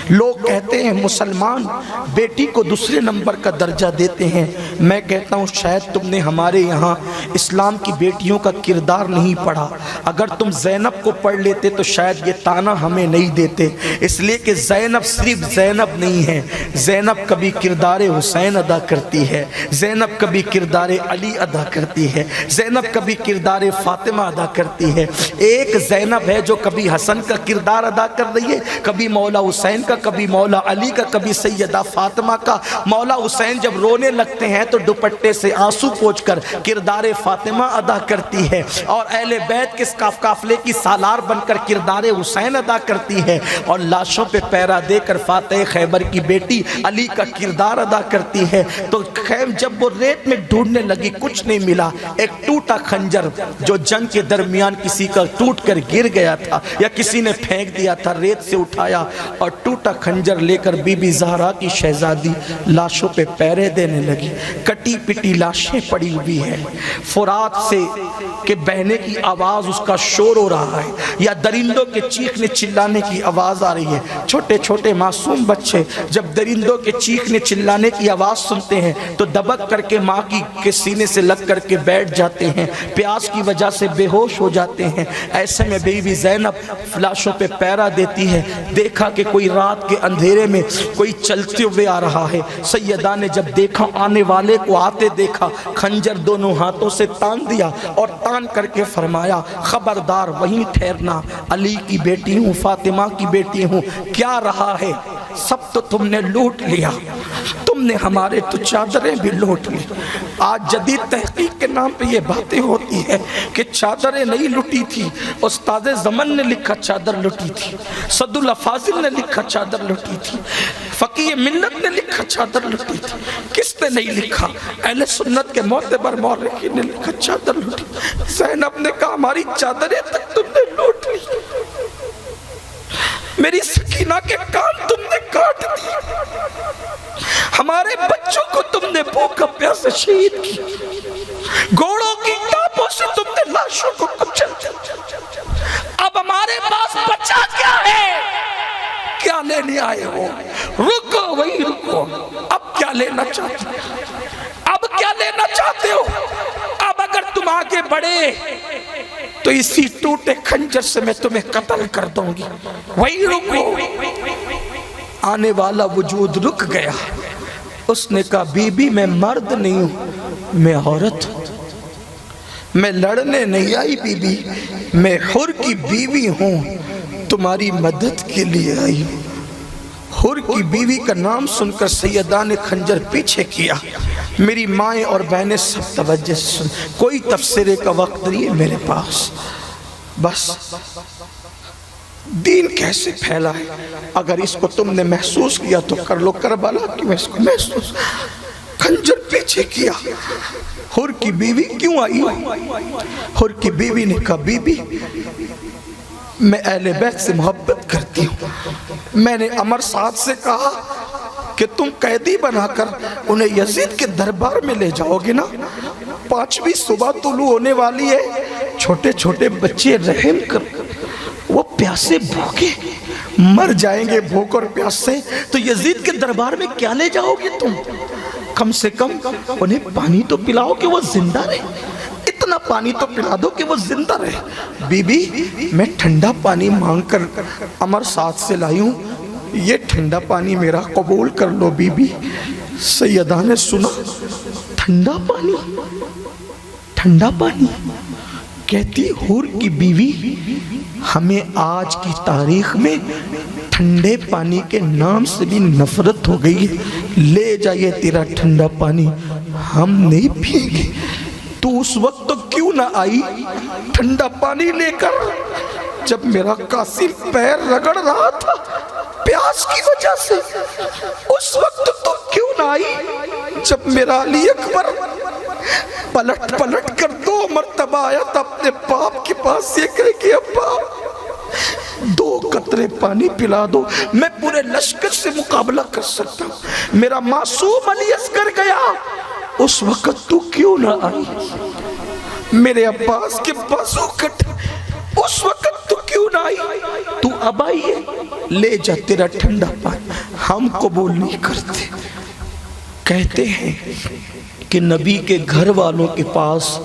لوگ کہتے ہیں مسلمان بیٹی کو دوسرے نمبر کا درجہ دیتے ہیں، میں کہتا ہوں شاید تم نے ہمارے یہاں اسلام کی بیٹیوں کا کردار نہیں پڑھا۔ اگر تم زینب کو پڑھ لیتے تو شاید یہ تانا ہمیں نہیں دیتے، اس لیے کہ زینب صرف زینب نہیں ہے، زینب کبھی کردار حسین ادا کرتی ہے، زینب کبھی کردار علی ادا کرتی ہے، زینب کبھی کردار فاطمہ ادا کرتی ہے۔ ایک زینب ہے جو کبھی حسن کا کردار ادا کر رہی ہے، کبھی مولا حسین کا، کبھی مولا علی کا، کبھی سیدہ فاطمہ کا۔ مولا حسین جب رونے لگتے ہیں تو دوپٹے سے آنسو پوچھ کر کردار فاطمہ ادا کرتی ہے، اور اہل بیت کے قافلے کی سالار بن کر کردار حسین ادا کرتی ہے، اور لاشوں پہ پہرا دے کر فاتح خیبر کی بیٹی علی کا کردار ادا کرتی ہے۔ تو جب وہ ریت میں ڈھونڈنے لگی کچھ نہیں ملا، ایک ٹوٹا خنجر جو جنگ کے درمیان کسی کا ٹوٹ کر گر گیا تھا یا کسی نے پھینک دیا تھا، ریت سے اٹھایا اور ٹوٹا خنجر لے کر بی بی زہرا کی شہزادی لاشوں پہ پہرے دینے لگی۔ کٹی پٹی لاشیں پڑی ہوئی ہیں، فرات سے کہ بہنے کی آواز اس کا شور ہو رہا ہے، یا درندوں کے چیخنے چلانے کی آواز آ رہی ہے۔ چھوٹے چھوٹے معصوم بچے جب درندوں کے چیخنے چلانے کی آواز سنتے ہیں تو دبک کر کے ماں کے سینے سے لگ کر کے بیٹھ جاتے ہیں، پیاس کی وجہ سے بے ہوش ہو جاتے ہیں۔ ایسے میں بی بی زینب لاشوں پہ پہرا دیتی ہے۔ دیکھا کہ کوئی رات کے اندھیرے میں کوئی چلتے ہوئے آ رہا ہے۔ سیدہ نے جب دیکھا آنے والے کو آتے دیکھا، خنجر دونوں ہاتھوں سے تان دیا اور تان کر کے فرمایا خبردار وہیں ٹھہرنا، علی کی بیٹی ہوں، فاطمہ کی بیٹی ہوں، کیا رہا ہے؟ سب تو تم نے لوٹ لیا، تم نے ہمارے تو چادریں بھی لوٹ لی۔ آج جدید تحقیق کے نام پہ یہ باتیں ہوتی ہے کہ چادریں نہیں لٹی تھی، استاد زمن نے لکھا چادر لٹی تھی، صد اللہ فاضل نے لکھا چادر لٹی تھی، فقیہ ملت نے لکھا چادر لٹی تھی۔ کس نے نہیں لکھا؟ اہل سنت کے معتبر مورخین نے لکھا چادر لٹی۔ زینب نے کہا ہماری چادریں تک تم نے لوٹ لی، میری سکینہ کے کان تم نے کاٹ دی، ہمارے بچوں کو تم نے بھوکا پیاسے شہید کی، گھوڑوں کی ٹاپوں سے تم نے لاشوں کو کچل دیا۔ اب ہمارے پاس بچہ کیا ہے؟ کیا لینے آئے ہو؟ رکو وہی رکو، اب کیا لینا چاہتے ہو؟ اب کیا لینا چاہتے ہو؟ اب اگر تم آگے بڑھے تو اسی ٹوٹے خنجر سے میں تمہیں قتل کر دوں گی، وہی رکو۔ آنے والا وجود رک گیا، اس نے کہا بی بی میں مرد نہیں ہوں، میں عورت ہوں، میں لڑنے نہیں آئی بی بی، میں حر کی بیوی ہوں، تمہاری مدد کے لیے آئی ہوں۔ حر کی بیوی کا نام سن کر سیدہ نے خنجر پیچھے کیا۔ میری مائیں اور بہنیں سب توجہ سے سن، کوئی تفسیرے کا وقت نہیں ہے میرے پاس، بس دین کیسے پھیلا ہے، اگر اس کو تم نے محسوس کیا تو کر لو، کربلا کی میں اس کو محسوس۔ خنجر پیچھے کیا، حر کی بیوی کیوں آئی؟ حر کی بیوی نے کہا بی بی میں اہل بیت سے محبت کرتی ہوں، میں نے عمر سعد سے کہا کہ تم قیدی بنا کر انہیں یزید کے دربار میں لے جاؤ گے نا؟ 5ویں صبح طلوع ہونے والی ہے، چھوٹے چھوٹے بچے رحم کر وہ پیاسے بھوکے مر جائیں گے بھوک اور پیاس سے، تو یزید کے دربار میں کیا لے جاؤ گے تم؟ کم سے کم انہیں پانی تو پلاؤ کہ وہ زندہ رہے، اتنا پانی تو پلا دو کہ وہ زندہ رہے۔ بی بی میں ٹھنڈا پانی مانگ کر امر ساتھ سے لائی ہوں، یہ ٹھنڈا پانی میرا قبول کر لو بی بی۔ سیدہ نے سنا ٹھنڈا پانی، ٹھنڈا پانی، کہتی حور کی بیوی ہمیں آج کی تاریخ میں ٹھنڈے پانی کے نام سے بھی نفرت ہو گئی ہے، لے جائیے تیرا ٹھنڈا پانی، ہم نہیں پیئیں گے۔ تو اس وقت تو کیوں نہ آئی ٹھنڈا پانی لے کر جب میرا قاسم پیر رگڑ رہا تھا پیاس کی وجہ سے؟ اس وقت تو کیوں نہ آئی جب میرا علی اکبر پلٹ پلٹ کر 2 مرتبہ آیا تھا اپنے باپ کے پاس، یہ کہے کہ ابا 2 قطرے پانی پلا دو، میں پورے لشکر سے مقابلہ کر سکتا ہوں۔ میرا معصوم علی اصغر گیا، اس وقت تو کیوں نہ آئی؟ میرے عباس کے بازو کٹے، اس وقت تو کیوں نہ آئی؟ تو اب آئی ہے، لے جا تیرا ٹھنڈا پانی، ہم قبول نہیں کرتے۔ کہتے ہیں کہ نبی کے گھر والوں کے پاس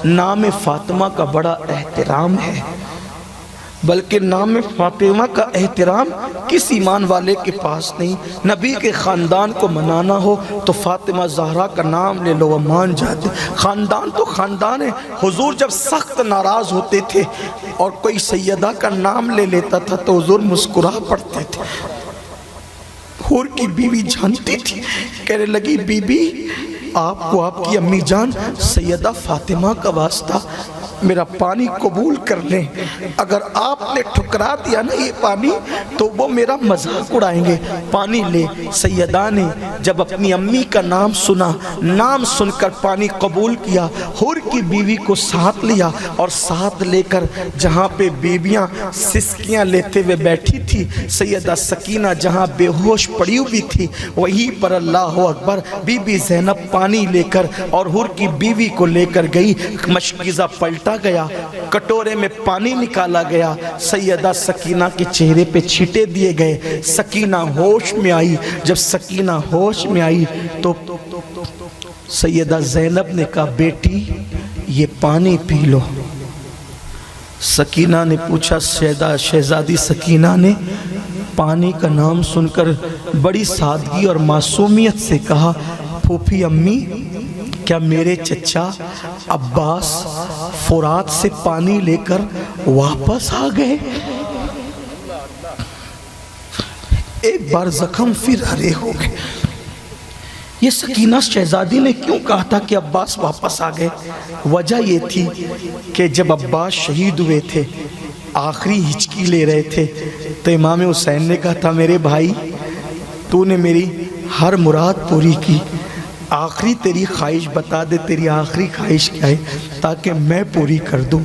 نام فاطمہ کا بڑا احترام ہے، بلکہ نام فاطمہ کا احترام کسی ایمان والے کے پاس نہیں۔ نبی کے خاندان کو منانا ہو تو فاطمہ زہرا کا نام لے لو وہ مان جاتے۔ خاندان تو خاندان ہے۔ حضور جب سخت ناراض ہوتے تھے اور کوئی سیدہ کا نام لے لیتا تھا تو حضور مسکرا پڑتے تھے۔ حور کی بیوی جانتی تھی، کہنے لگی بی بی آپ کو آپ کی امی جان سیدہ فاطمہ کا واسطہ میرا پانی قبول کر لیں، اگر آپ نے ٹھکرا دیا نا یہ پانی تو وہ میرا مذاق اڑائیں گے، پانی لے۔ سیدہ نے جب اپنی امی کا نام سنا، نام سن کر پانی قبول کیا، حور کی بیوی کو ساتھ لیا اور ساتھ لے کر جہاں پہ بیویاں سسکیاں لیتے ہوئے بیٹھی تھی، سیدہ سکینہ جہاں بے ہوش پڑی ہوئی تھی وہیں پر اللہ اکبر بی بی زینب پانی لے کر اور حور کی بیوی کو لے کر گئی۔ مشکیزہ پلٹا گیا، کٹورے میں پانی نکالا گیا، سیدہ سکینہ کے چہرے پہ چھیٹے دیے گئے، سکینہ ہوش میں آئی۔ جب سکینہ ہوش میں آئی تو سیدہ زینب نے کہا بیٹی یہ پانی پی لو۔ سکینہ نے پوچھا، شہزادی سکینہ نے پانی کا نام سن کر بڑی سادگی اور معصومیت سے کہا پھوپھی امی کیا میرے چچا عباس فرات سے پانی لے کر واپس آ گئے؟ ایک بار زخم پھر ہرے ہو گئے۔ یہ سکینہ شہزادی نے کیوں کہا تھا کہ عباس واپس آ گئے؟ وجہ یہ تھی کہ جب عباس شہید ہوئے تھے، آخری ہچکی لے رہے تھے، تو امام حسین نے کہا تھا میرے بھائی تو نے میری ہر مراد پوری کی، آخری تیری خواہش بتا دے، تیری آخری خواہش کیا ہے تاکہ میں پوری کر دوں۔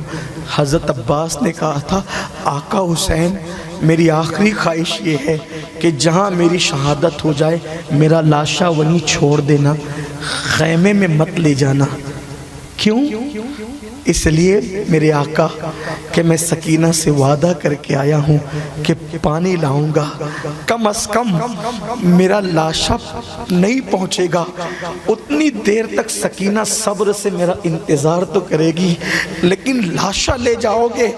حضرت عباس نے کہا تھا آقا حسین میری آخری خواہش یہ ہے کہ جہاں میری شہادت ہو جائے میرا لاشا وہیں چھوڑ دینا، خیمے میں مت لے جانا۔ کیوں؟ اس لیے میرے آقا کہ میں سکینہ سے وعدہ کر کے آیا ہوں کہ پانی لاؤں گا، کم از کم میرا لاشا نہیں پہنچے گا، اتنی دیر تک سکینہ صبر سے میرا انتظار تو کرے گی، لیکن لاشا لے جاؤ گے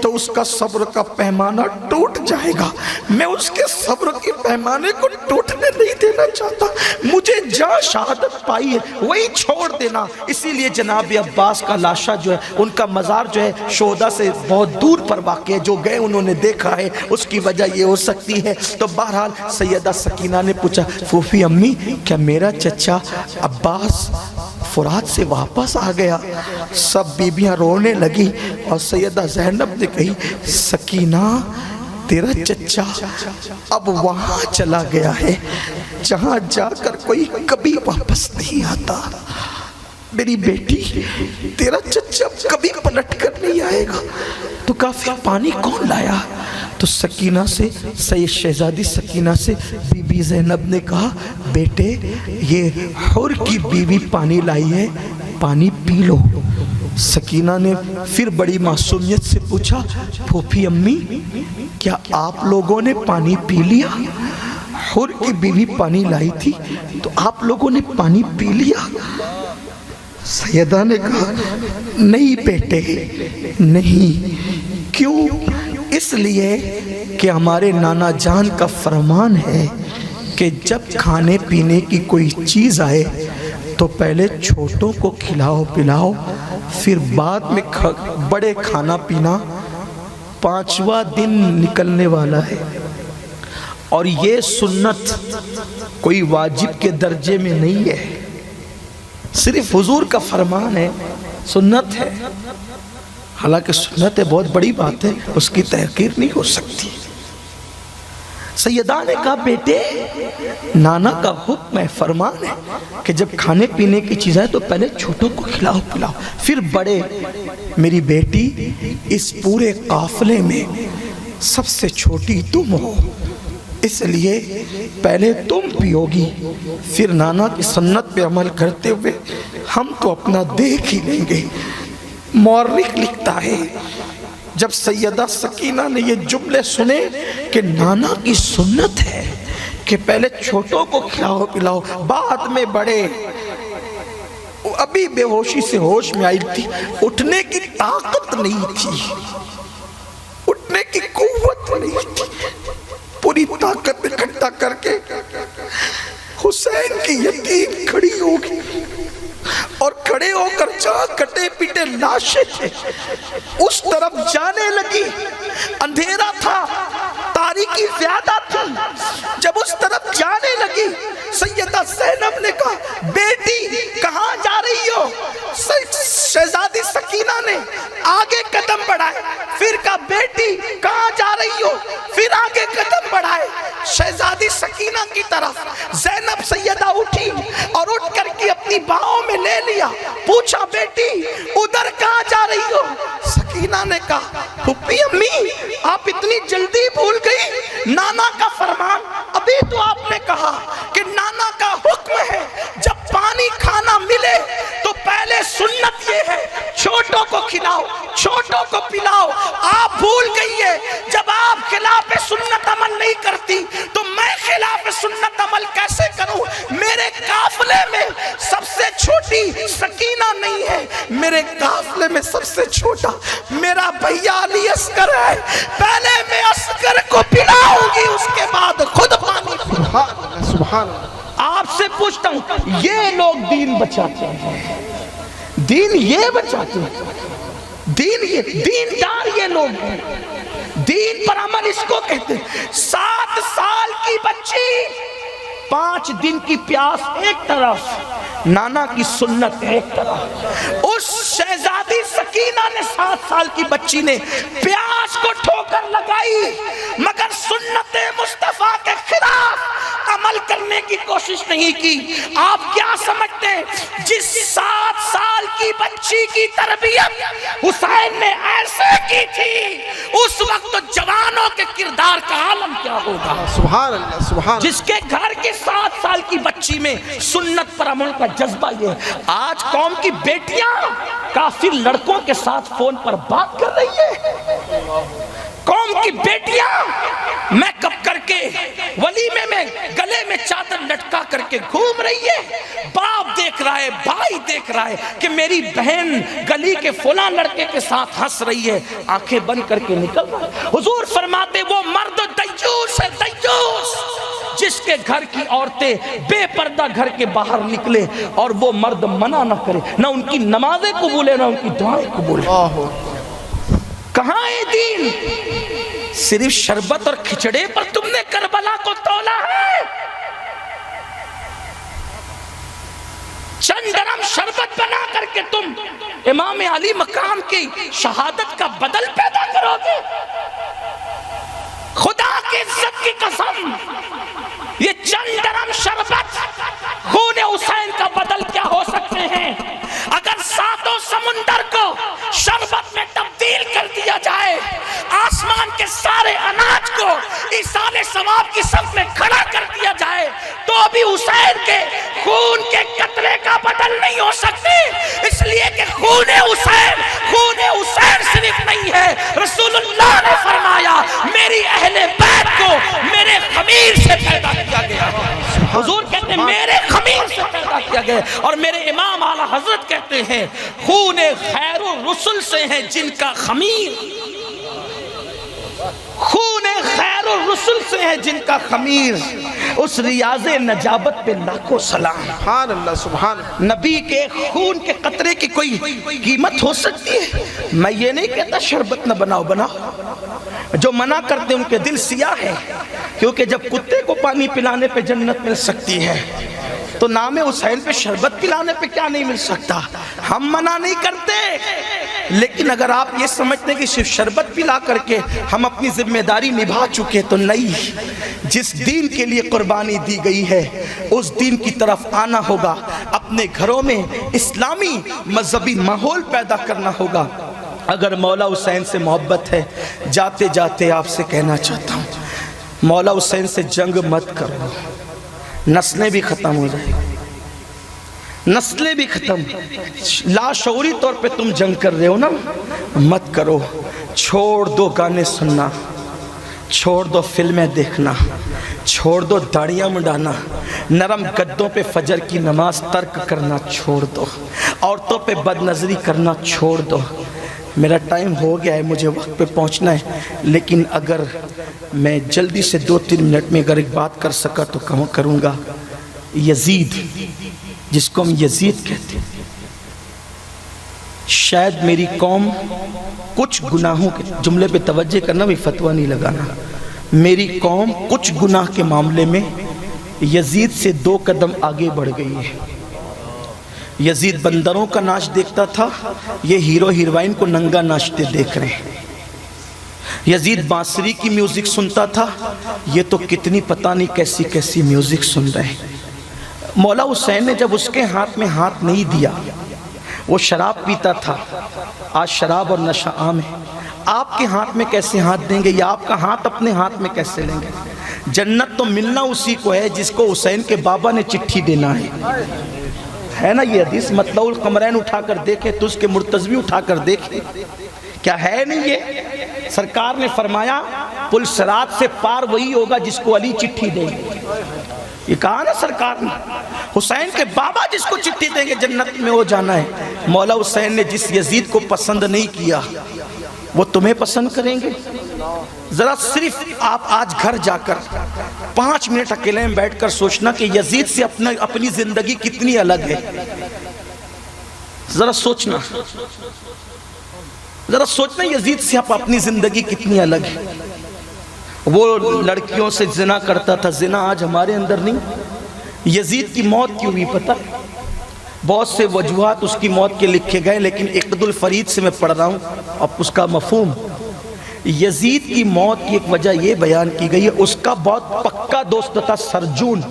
تو اس کا صبر کا پیمانہ ٹوٹ جائے گا، میں اس کے صبر کے پیمانے کو ٹوٹنے نہیں دینا چاہتا، مجھے جہاں شہادت پائی ہے وہی چھوڑ دینا۔ اسی لیے جناب عباس کا لاشا جو ہے ان کا مزار جو ہے شہداء سے بہت دور پر واقع ہے، جو گئے انہوں نے دیکھا ہے، اس کی وجہ یہ ہو سکتی ہے۔ تو بہرحال سیدہ سکینہ نے پوچھا پھوپھی امی کیا میرا چچا عباس فرات سے واپس آ گیا؟ سب بیبیاں رونے لگی اور سیدہ زینب نے کہی سکینہ تیرا چچا اب وہاں چلا گیا ہے جہاں جا کر کوئی کبھی واپس نہیں آتا، میری بیٹی تیرا چچا کبھی پلٹ کر نہیں آئے گا۔ تو کہا پھر پانی کون لایا؟ تو سکینہ سے سید شہزادی سکینہ سے بی بی زینب نے کہا بیٹے یہ حور کی بیوی پانی لائی ہے، پانی پی لو۔ سکینہ نے پھر بڑی معصومیت سے پوچھا پھوپھی امی کیا آپ لوگوں نے پانی پی لیا؟ حور کی بیوی پانی لائی تھی تو آپ لوگوں نے پانی پی لیا؟ سیدہ نے کہا نہیں بیٹے نہیں۔ کیوں؟ اس لیے کہ ہمارے نانا جان کا فرمان ہے کہ جب کھانے پینے کی کوئی چیز آئے تو پہلے چھوٹوں کو کھلاؤ پلاؤ، پھر بعد میں بڑے کھانا پینا۔ 5واں دن نکلنے والا ہے اور یہ سنت کوئی واجب کے درجے میں نہیں ہے، صرف حضور کا فرمان ہے، سنت ہے۔ حالانکہ سنت ہے بہت بڑی بات ہے، اس کی تحقیر نہیں ہو سکتی۔ سیدہ نے کہا بیٹے نانا کا حکم ہے، فرمان ہے کہ جب کھانے پینے کی چیز ہے تو پہلے چھوٹوں کو کھلاؤ پلاؤ پھر بڑے۔ میری بیٹی اس پورے قافلے میں سب سے چھوٹی تم ہو، اس لیے پہلے تم پیو گی، پھر نانا کی سنت پہ عمل کرتے ہوئے ہم تو اپنا دیکھ ہی لیں گے۔ مورخ لکھتا ہے جب سیدہ سکینہ نے یہ جملے سنے کہ نانا کی سنت ہے کہ پہلے چھوٹوں کو کھلاؤ پلاؤ بعد میں بڑے، ابھی بے ہوشی سے ہوش میں آئی تھی، اٹھنے کی طاقت نہیں تھی، اٹھنے کی قوت نہیں تھی، پوری طاقت اکٹھا کر کے حسین کی یتیم کھڑی ہوگی اور کھڑے ہو کر جہاں کٹے پیٹے لاشیں تھے اس طرف جانے لگی۔ اندھیرا تھا، تاریکی زیادہ تھی، جب اس طرف جانے لگی سیدہ زینب نے کہا بیٹی کہاں جا رہی ہو؟ شہزادی سکینہ نے آگے قدم بڑھائے، پھر کہا بیٹی کہاں جا رہی ہو؟ پھر آگے قدم بڑھائے شہزادی سکینہ کی طرف۔ زینب سیدہ اٹھی اور اٹھ کر کے اپنی باہوں میں لے لیا، پوچھا بیٹی ادھر کہاں جا رہی ہو؟ سکینہ نے کہا پھوپھی امی آپ اتنی جلدی بھول گئی، نانا کا فرمان ابھی تو آپ نے کہا کہ نانا کا حکم ہے جب پانی کھانا ملے تو پہلے سنت یہ ہے چھوٹوں کو کھلاؤ چھوٹوں کو پلاؤ۔ آپ بھول گئی ہے، جب آپ خلاف سنت عمل نہیں کرتی تو میں خلاف سنت عمل کیسے کروں؟ میرے قافلے میں سب سے چھوٹی سکینہ نہیں ہے، میرے قافلے میں سب سے چھوٹا میرا بھیا علی اصغر ہے، پہلے میں اصغر کو پلاؤں گی اس کے بعد خود پانی پیوں۔ سبحان اللہ۔ آپ سے پوچھتا ہوں یہ لوگ دین بچاتے ہیں، دین یہ بچاتے ہیں، دین یہ دیندار یہ لوگ ہیں، دین پر عمل اس کو کہتے ہیں۔ 7 سال کی بچی 5 دن کی پیاس ایک طرف، نانا کی سنت ایک طرف۔ اس شہزادی سکینہ نے 7 سال کی بچی نے پیاس کو ٹھوکر لگائی مگر سنت مصطفیٰ کے خلاف عمل کرنے کی کوشش نہیں کی۔ آپ کیا سمجھتے ہیں جس 7 سال کی بچی کی تربیت حسین نے ایسے کی تھی اس وقت جوانوں کے کردار کا عالم کیا ہوگا؟ سبحان اللہ سبحان اللہ۔ جس کے گھر کے 7 سال کی بچی میں سنت پر عمل کا جذبہ یہ ہے۔ آج قوم کی بیٹیاں کافر لڑکوں کے ساتھ فون پر بات کر رہی ہے، قوم کی بیٹیاں میک اپ کر کے ولیمے میں گلے میں چادر لٹکا کر کے گھوم رہی ہے، باپ دیکھ رہا ہے بھائی دیکھ رہا ہے کہ میری بہن گلی کے فلاں لڑکے کے ساتھ ہنس رہی ہے، آنکھیں بند کر کے نکل رہا ہے۔ حضور فرماتے وہ مرد دیوس ہے، دیوس جس کے گھر کی عورتیں بے پردہ گھر کے باہر نکلے اور وہ مرد منع نہ کرے، نہ ان کی نمازیں قبول ہے نہ ان کی دعائیں قبول ہے۔ کہاں ہے دین؟ صرف شربت اور کھچڑے پر تم نے کربلا کو تولا ہے؟ چند درم شربت بنا کر کے تم امام علی مقام کی شہادت کا بدل پیدا کرو گے؟ خدا کی عزت کی قسم یہ چند درم شربت خون حسین کا بدل کیا ہو سکتے ہیں؟ اگر 7 سمندر کو شربت میں تبدیل کر دیا جائے، آسمان کے سارے انار کو ایصال ثواب کی صف میں کھڑا کر دیا جائے تو بھی حسین کے خون کے قطرے کا بدل نہیں ہو سکتے، اس لیے کہ خون حسین صرف نہیں ہے، رسول اللہ نے فرمایا میری اہل بیت کو میرے خمیر سے پیدا کیا گیا ہے۔ حضور کہتے ہیں میرے خمیر سے پیدا کیا گیا، اور میرے امام اعلیٰ حضرت کہتے ہیں خون خیر الرسل سے ہے جن کا خمیر، خون خیر الرسل سے ہے جن کا خمیر، اس ریاض نجابت پہ لاکھوں سلام۔ سبحان اللہ، سبحان اللہ۔ نبی کے خون کے قطرے کی کوئی قیمت ہو سکتی ہے؟ میں یہ نہیں کہتا شربت نہ بناؤ، جو منع کرتے ان کے دل سیاہ ہے، کیونکہ جب کتے کو پانی پلانے پہ جنت مل سکتی ہے تو نام حسین پہ شربت پلانے پہ کیا نہیں مل سکتا؟ ہم منع نہیں کرتے، لیکن اگر آپ یہ سمجھتے ہیں کہ صرف شربت پلا کر کے ہم اپنی ذمہ داری نبھا چکے تو نہیں، جس دین کے لیے قربانی دی گئی ہے اس دین کی طرف آنا ہوگا، اپنے گھروں میں اسلامی مذہبی ماحول پیدا کرنا ہوگا۔ اگر مولا حسین سے محبت ہے، جاتے جاتے آپ سے کہنا چاہتا ہوں مولا حسین سے جنگ مت کرو، نسلیں بھی ختم ہو جائیں، نسلیں بھی ختم، لاشعوری طور پہ تم جنگ کر رہے ہو نا، مت کرو، چھوڑ دو گانے سننا، چھوڑ دو فلمیں دیکھنا، چھوڑ دو داڑیاں منڈانا، نرم گدوں پہ فجر کی نماز ترک کرنا چھوڑ دو، عورتوں پہ بد نظری کرنا چھوڑ دو۔ میرا ٹائم ہو گیا ہے، مجھے وقت پہ پہنچنا ہے، لیکن اگر میں جلدی سے 2-3 منٹ میں اگر ایک بات کر سکا تو کروں گا۔ یزید، جس کو ہم یزید کہتے ہیں، شاید میری قوم کچھ گناہوں کے جملے پہ توجہ کرنا، بھی فتویٰ نہیں لگانا، میری قوم کچھ گناہ کے معاملے میں یزید سے 2 قدم آگے بڑھ گئی ہے۔ یزید بندروں کا ناچ دیکھتا تھا، یہ ہیرو ہیروائن کو ننگا ناچتے دیکھ رہے ہیں۔ یزید بانسری کی میوزک سنتا تھا، یہ تو کتنی پتہ نہیں کیسی کیسی میوزک سن رہے ہیں۔ مولا حسین نے جب اس کے ہاتھ میں ہاتھ نہیں دیا، وہ شراب پیتا تھا، آج شراب اور نشہ عام ہے، آپ کے ہاتھ میں کیسے ہاتھ دیں گے، یا آپ کا ہاتھ اپنے ہاتھ میں کیسے لیں گے؟ جنت تو ملنا اسی کو ہے جس کو حسین کے بابا نے چٹھی دینا ہے نا یہ حدیث؟ مطلع القمرین اٹھا کر دیکھے تو اس کے مرتضوی اٹھا کر دیکھے، کیا ہے نہیں یہ؟ سرکار نے فرمایا پل صراط سے پار وہی ہوگا جس کو علی چٹھی دیں گے، یہ کہا نا سرکار نے، حسین کے بابا جس کو چٹھی دیں گے جنت میں وہ جانا ہے۔ مولا حسین نے جس یزید کو پسند نہیں کیا وہ تمہیں پسند کریں گے؟ ذرا صرف آپ آج گھر جا کر 5 منٹ اکیلے میں بیٹھ کر سوچنا کہ یزید سے اپنی زندگی کتنی الگ ہے، ذرا سوچنا یزید سے آپ اپنی زندگی کتنی الگ ہے۔ وہ لڑکیوں سے زنا کرتا تھا، زنا آج ہمارے اندر نہیں۔ یزید کی موت کیوں ہوئی پتہ؟ بہت سے وجوہات اس کی موت کے لکھے گئے، لیکن اقد الفرید سے میں پڑھ رہا ہوں اب اس کا مفہوم۔ یزید کی موت کی ایک وجہ یہ بیان کی گئی ہے، اس کا بہت پکا دوست تھا سرجون،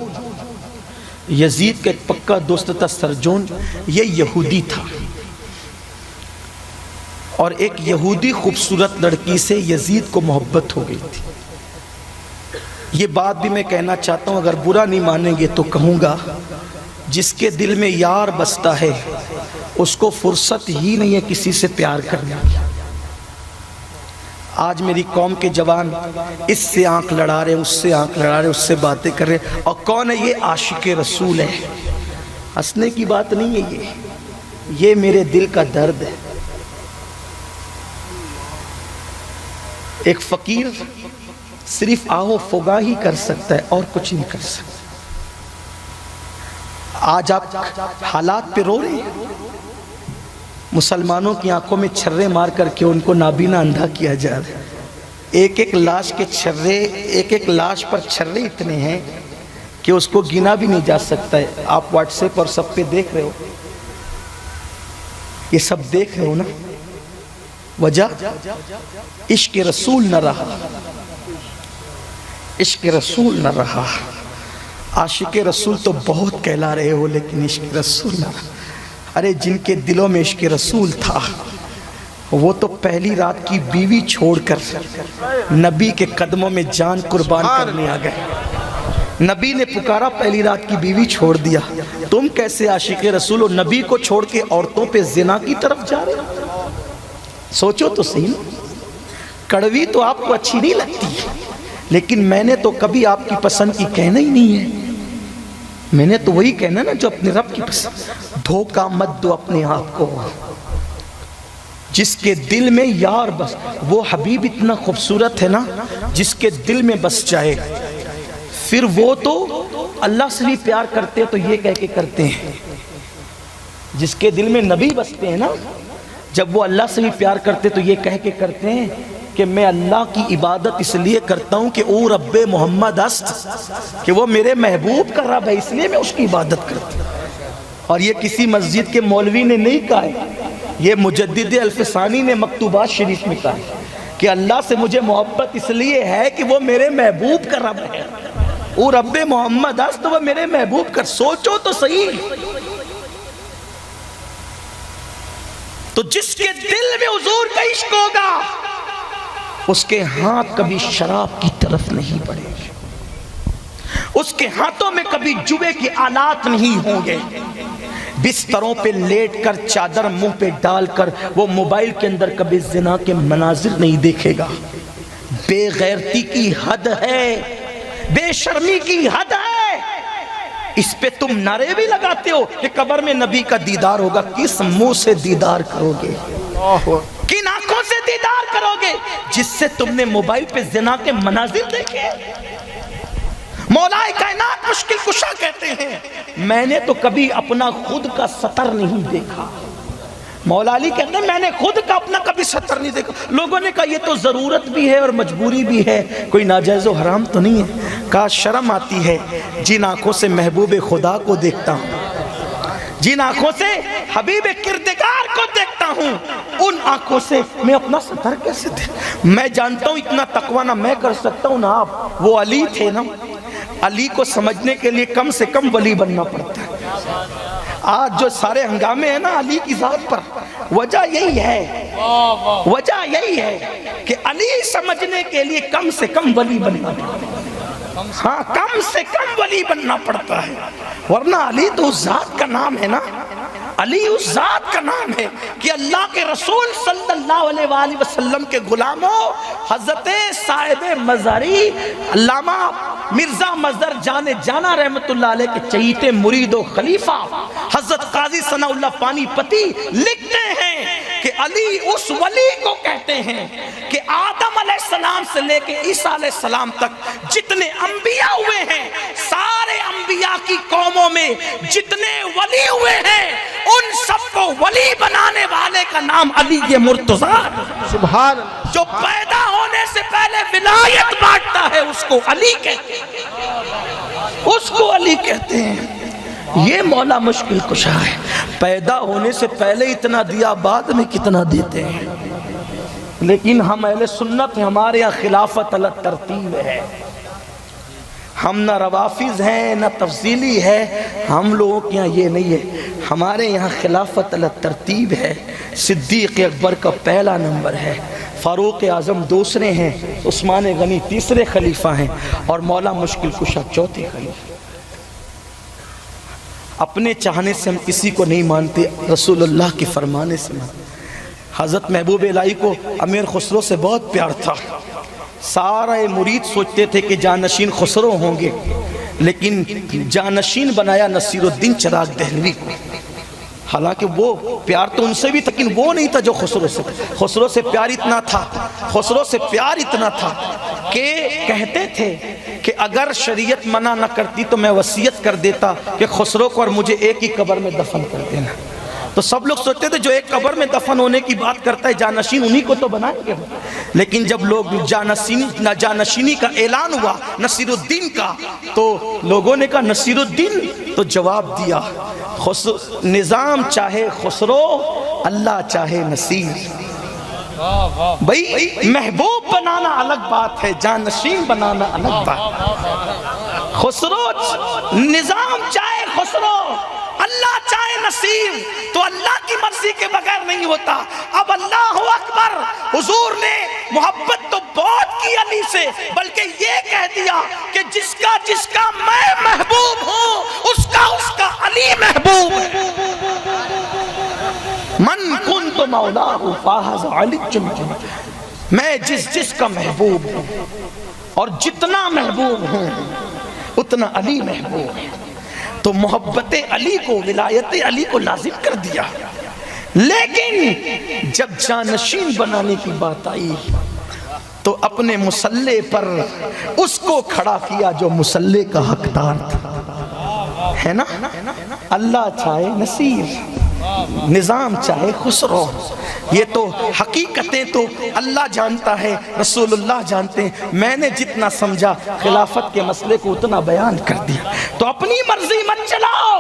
یزید کا ایک پکا دوست تھا سرجون، یہ یہودی تھا، اور ایک یہودی خوبصورت لڑکی سے یزید کو محبت ہو گئی تھی۔ یہ بات بھی میں کہنا چاہتا ہوں، اگر برا نہیں مانیں گے تو کہوں گا، جس کے دل میں یار بستا ہے اس کو فرصت ہی نہیں ہے کسی سے پیار کرنے کی۔ آج میری قوم کے جوان اس سے آنکھ لڑا رہے، اس سے آنکھ لڑا رہے، اس سے باتیں کر رہے، اور کون ہے یہ؟ عاشق رسول ہے۔ ہنسنے کی بات نہیں ہے یہ میرے دل کا درد ہے۔ ایک فقیر صرف آہو فغاں ہی کر سکتا ہے اور کچھ نہیں کر سکتا۔ آج آپ حالات پہ رو رہے ہیں، مسلمانوں کی آنکھوں میں چھرے مار کر کے ان کو نابینا اندھا کیا جا رہا ہے۔ ایک لاش کے چھرے، ایک لاش پر چھرے اتنے ہیں کہ اس کو گنا بھی نہیں جا سکتا ہے۔ آپ واٹس ایپ اور سب پہ دیکھ رہے ہو، یہ سب دیکھ رہے ہو نا؟ وجہ عشق رسول نہ رہا، عشق رسول نہ رہا۔ عاشق رسول تو بہت کہلا رہے ہو لیکن عشق رسول نہ رہا۔ ارے جن کے دلوں میں عشق رسول تھا وہ تو پہلی رات کی بیوی چھوڑ کر نبی کے قدموں میں جان قربان کرنے آ گئے. نبی نے پکارا، پہلی رات کی بیوی چھوڑ دیا. تم کیسے عاشق رسول ہو، نبی کو چھوڑ کے عورتوں پہ زنا کی طرف جا رہے ہو؟ سوچو تو صحیح نا. کڑوی تو آپ کو اچھی نہیں لگتی، لیکن میں نے تو کبھی آپ کی پسند کی کہنا ہی نہیں ہے. میں نے تو وہی کہنا نا جو اپنے رب کی پسند. دھوکہ مت دو اپنے آپ کو. جس کے دل میں یار بس، وہ حبیب اتنا خوبصورت ہے نا، جس کے دل میں بس جائے، پھر وہ تو اللہ سے بھی پیار کرتے تو یہ کہہ کے کرتے ہیں. جس کے دل میں نبی بستے ہیں نا، جب وہ اللہ سے بھی پیار کرتے تو یہ کہہ کے کرتے ہیں کہ میں اللہ کی عبادت اس لیے کرتا ہوں کہ او رب محمد است، کہ وہ میرے محبوب کا رب ہے، اس لیے میں اس کی عبادت کرتا ہوں. اور یہ کسی مسجد کے مولوی نے نہیں کہا ہے، یہ مجدد الفسانی نے مکتوبات شریف میں کہا ہے کہ اللہ سے مجھے محبت اس لیے ہے کہ وہ میرے محبوب کا رب ہے. او رب محمد است، وہ میرے محبوب کا. سوچو تو صحیح. تو جس کے دل میں حضور کا عشق ہوگا، اس کے ہاتھ کبھی شراب کی طرف نہیں بڑھے گے، اس کے ہاتھوں میں کبھی جوے کے آلات نہیں ہوں گے. بستروں پہ لیٹ کر، چادر منہ پہ ڈال کر، وہ موبائل کے اندر کبھی زنا کے مناظر نہیں دیکھے گا. بے غیرتی کی حد ہے، بے شرمی کی حد ہے. اس پہ تم نعرے بھی لگاتے ہو کہ قبر میں نبی کا دیدار ہوگا. کس منہ سے دیدار کرو گے؟ کن آنکھوں سے دیدار کرو گے؟ جس سے تم نے موبائل پہ زنا کے مناظر دیکھے. مولا کائنات مشکل کشا کہتے ہیں میں نے تو کبھی اپنا خود کا سطر نہیں دیکھا. مولا علی کہتے ہیں میں نے خود کا اپنا کبھی سطر نہیں دیکھا. لوگوں نے کہا یہ تو ضرورت بھی ہے اور مجبوری بھی ہے، کوئی ناجائز و حرام تو نہیں ہے. کہا شرم آتی ہے جن آنکھوں سے محبوب خدا کو دیکھتا ہوں، جن آنکھوں سے حبیب کردگار کو دیکھتا ہوں، ان آنکھوں سے میں اپنا سطر کیسے دیکھ. میں جانتا ہوں اتنا تقوی نہ میں کر سکتا ہوں نہ آپ. وہ علی تھے نا، علی کو سمجھنے کے لیے کم سے کم ولی بننا پڑتا ہے. آج جو سارے ہنگامے ہیں نا علی کی ذات پر، وجہ یہی ہے، وجہ یہی ہے کہ علی سمجھنے کے لیے کم سے کم ولی بننا پڑتا ہے. ہاں، کم سے کم ولی بننا پڑتا ہے، ورنہ علی تو اس ذات کا نام ہے نا. علی اس ذات کا نام ہے کہ اللہ کے رسول صلی اللہ علیہ وآلہ وسلم کے غلاموں، حضرت صاحب مزاری علامہ مرزا مظہر جان جانا رحمت اللہ علیہ کے چہیتے مرید و خلیفہ حضرت قاضی ثناء اللہ پانی پتی لکھتے ہیں کہ علی اس ولی کو کہتے ہیں کہ آدم علیہ السلام سے لے کے عیسیٰ علیہ السلام تک جتنے انبیاء ہوئے ہیں، سارے انبیاء کی قوموں میں جتنے ولی ہوئے ہیں، ان سب کو ولی بنانے والے کا نام علی مرتضیٰ. سبحان اللہ. جو پیدا ہونے سے پہلے ولایت بانٹتا ہے اس کو علی کہتے ہیں، اس کو علی کہتے ہیں. یہ مولا مشکل کشا ہے. پیدا ہونے سے پہلے اتنا دیا، بعد میں کتنا دیتے ہیں. لیکن ہم اہل سنت ہیں، ہمارے یہاں خلافت علی ترتیب ہے. ہم نہ روافظ ہیں نہ تفضیلی ہے، ہم لوگوں کے یہاں یہ نہیں ہے. ہمارے یہاں خلافت علی ترتیب ہے. صدیق اکبر کا پہلا نمبر ہے، فاروق اعظم دوسرے ہیں، عثمان غنی تیسرے خلیفہ ہیں، اور مولا مشکل کشا چوتھے خلیفہ. اپنے چاہنے سے ہم کسی کو نہیں مانتے، رسول اللہ کے فرمانے سے مانتے. حضرت محبوب الہی کو امیر خسرو سے بہت پیار تھا. سارے مرید سوچتے تھے کہ جانشین خسرو ہوں گے، لیکن جانشین بنایا نصیر الدین چراغ دہلوی کو. حالانکہ وہ پیار تو ان سے بھی تھا، لیکن وہ نہیں تھا جو خسرو سے. خسرو سے پیار اتنا تھا، خسرو سے پیار اتنا تھا کہ کہتے تھے کہ اگر شریعت منع نہ کرتی تو میں وصیت کر دیتا کہ خسرو کو اور مجھے ایک ہی قبر میں دفن کر دینا. تو سب لوگ سوچتے تھے جو ایک قبر میں دفن ہونے کی بات کرتا ہے جانشین انہی کو تو بنائیں گے. لیکن جب لوگ جانشینی کا اعلان ہوا نصیر الدین کا، تو لوگوں نے کہا نصیر الدین، تو جواب دیا نظام چاہے خسرو، اللہ چاہے نصیر. بھئی محبوب بنانا الگ بات ہے، جانشین بنانا الگ بات. خسرو نظام چاہے خسرو، اللہ چاہے نصیب تو اللہ کی مرضی کے بغیر نہیں ہوتا. اب اللہ اکبر، حضور نے محبت تو بہت کی علی سے، بلکہ یہ کہہ دیا کہ جس کا میں محبوب ہوں اس کا علی محبوب ہے. من کنت مولاہ فاز علی جمجم، میں جس کا محبوب ہوں اور جتنا محبوب ہوں اتنا علی محبوب ہے. تو محبت علی کو، ولایت علی کو لازم کر دیا. لیکن جب جانشین بنانے کی بات آئی تو اپنے مصلی پر اس کو کھڑا کیا جو مصلی کا حقدار تھا، ہے نا. اللہ چاہے نصیر، نظام چاہے خسرو، یہ تو حقیقتیں تو اللہ جانتا ہے، رسول اللہ جانتے ہیں. میں نے جتنا سمجھا خلافت کے مسئلے کو اتنا بیان کر دیا. تو اپنی مرضی مت چلاؤ،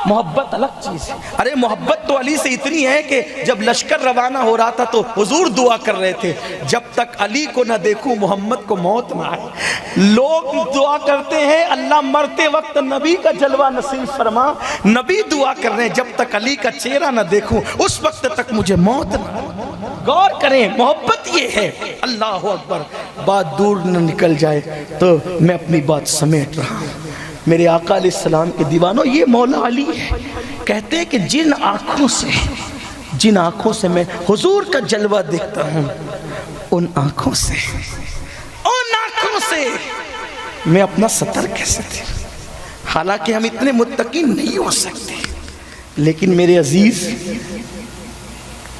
محبت الگ چیز ہے. ارے محبت تو علی سے اتنی ہے کہ جب لشکر روانہ ہو رہا تھا تو حضور دعا کر رہے تھے جب تک علی کو نہ دیکھوں محمد کو موت نہ آئے. لوگ دعا کرتے ہیں اللہ مرتے وقت نبی کا جلوہ نصیب فرما، نبی دعا کر رہے ہیں جب تک علی کا چہرہ نہ دیکھوں اس وقت تک مجھے موت نہ آئے. غور کریں، محبت یہ ہے. اللہ اکبر. بات دور نہ نکل جائے تو میں اپنی بات سمیٹ رہا ہوں. میرے آقا علیہ السلام کے دیوانوں، یہ مولا علی ہے. کہتے ہیں کہ جن آنکھوں سے میں حضور کا جلوہ دیکھتا ہوں، ان آنکھوں سے میں اپنا سطر کیسے دے. حالانکہ ہم اتنے متقی نہیں ہو سکتے، لیکن میرے عزیز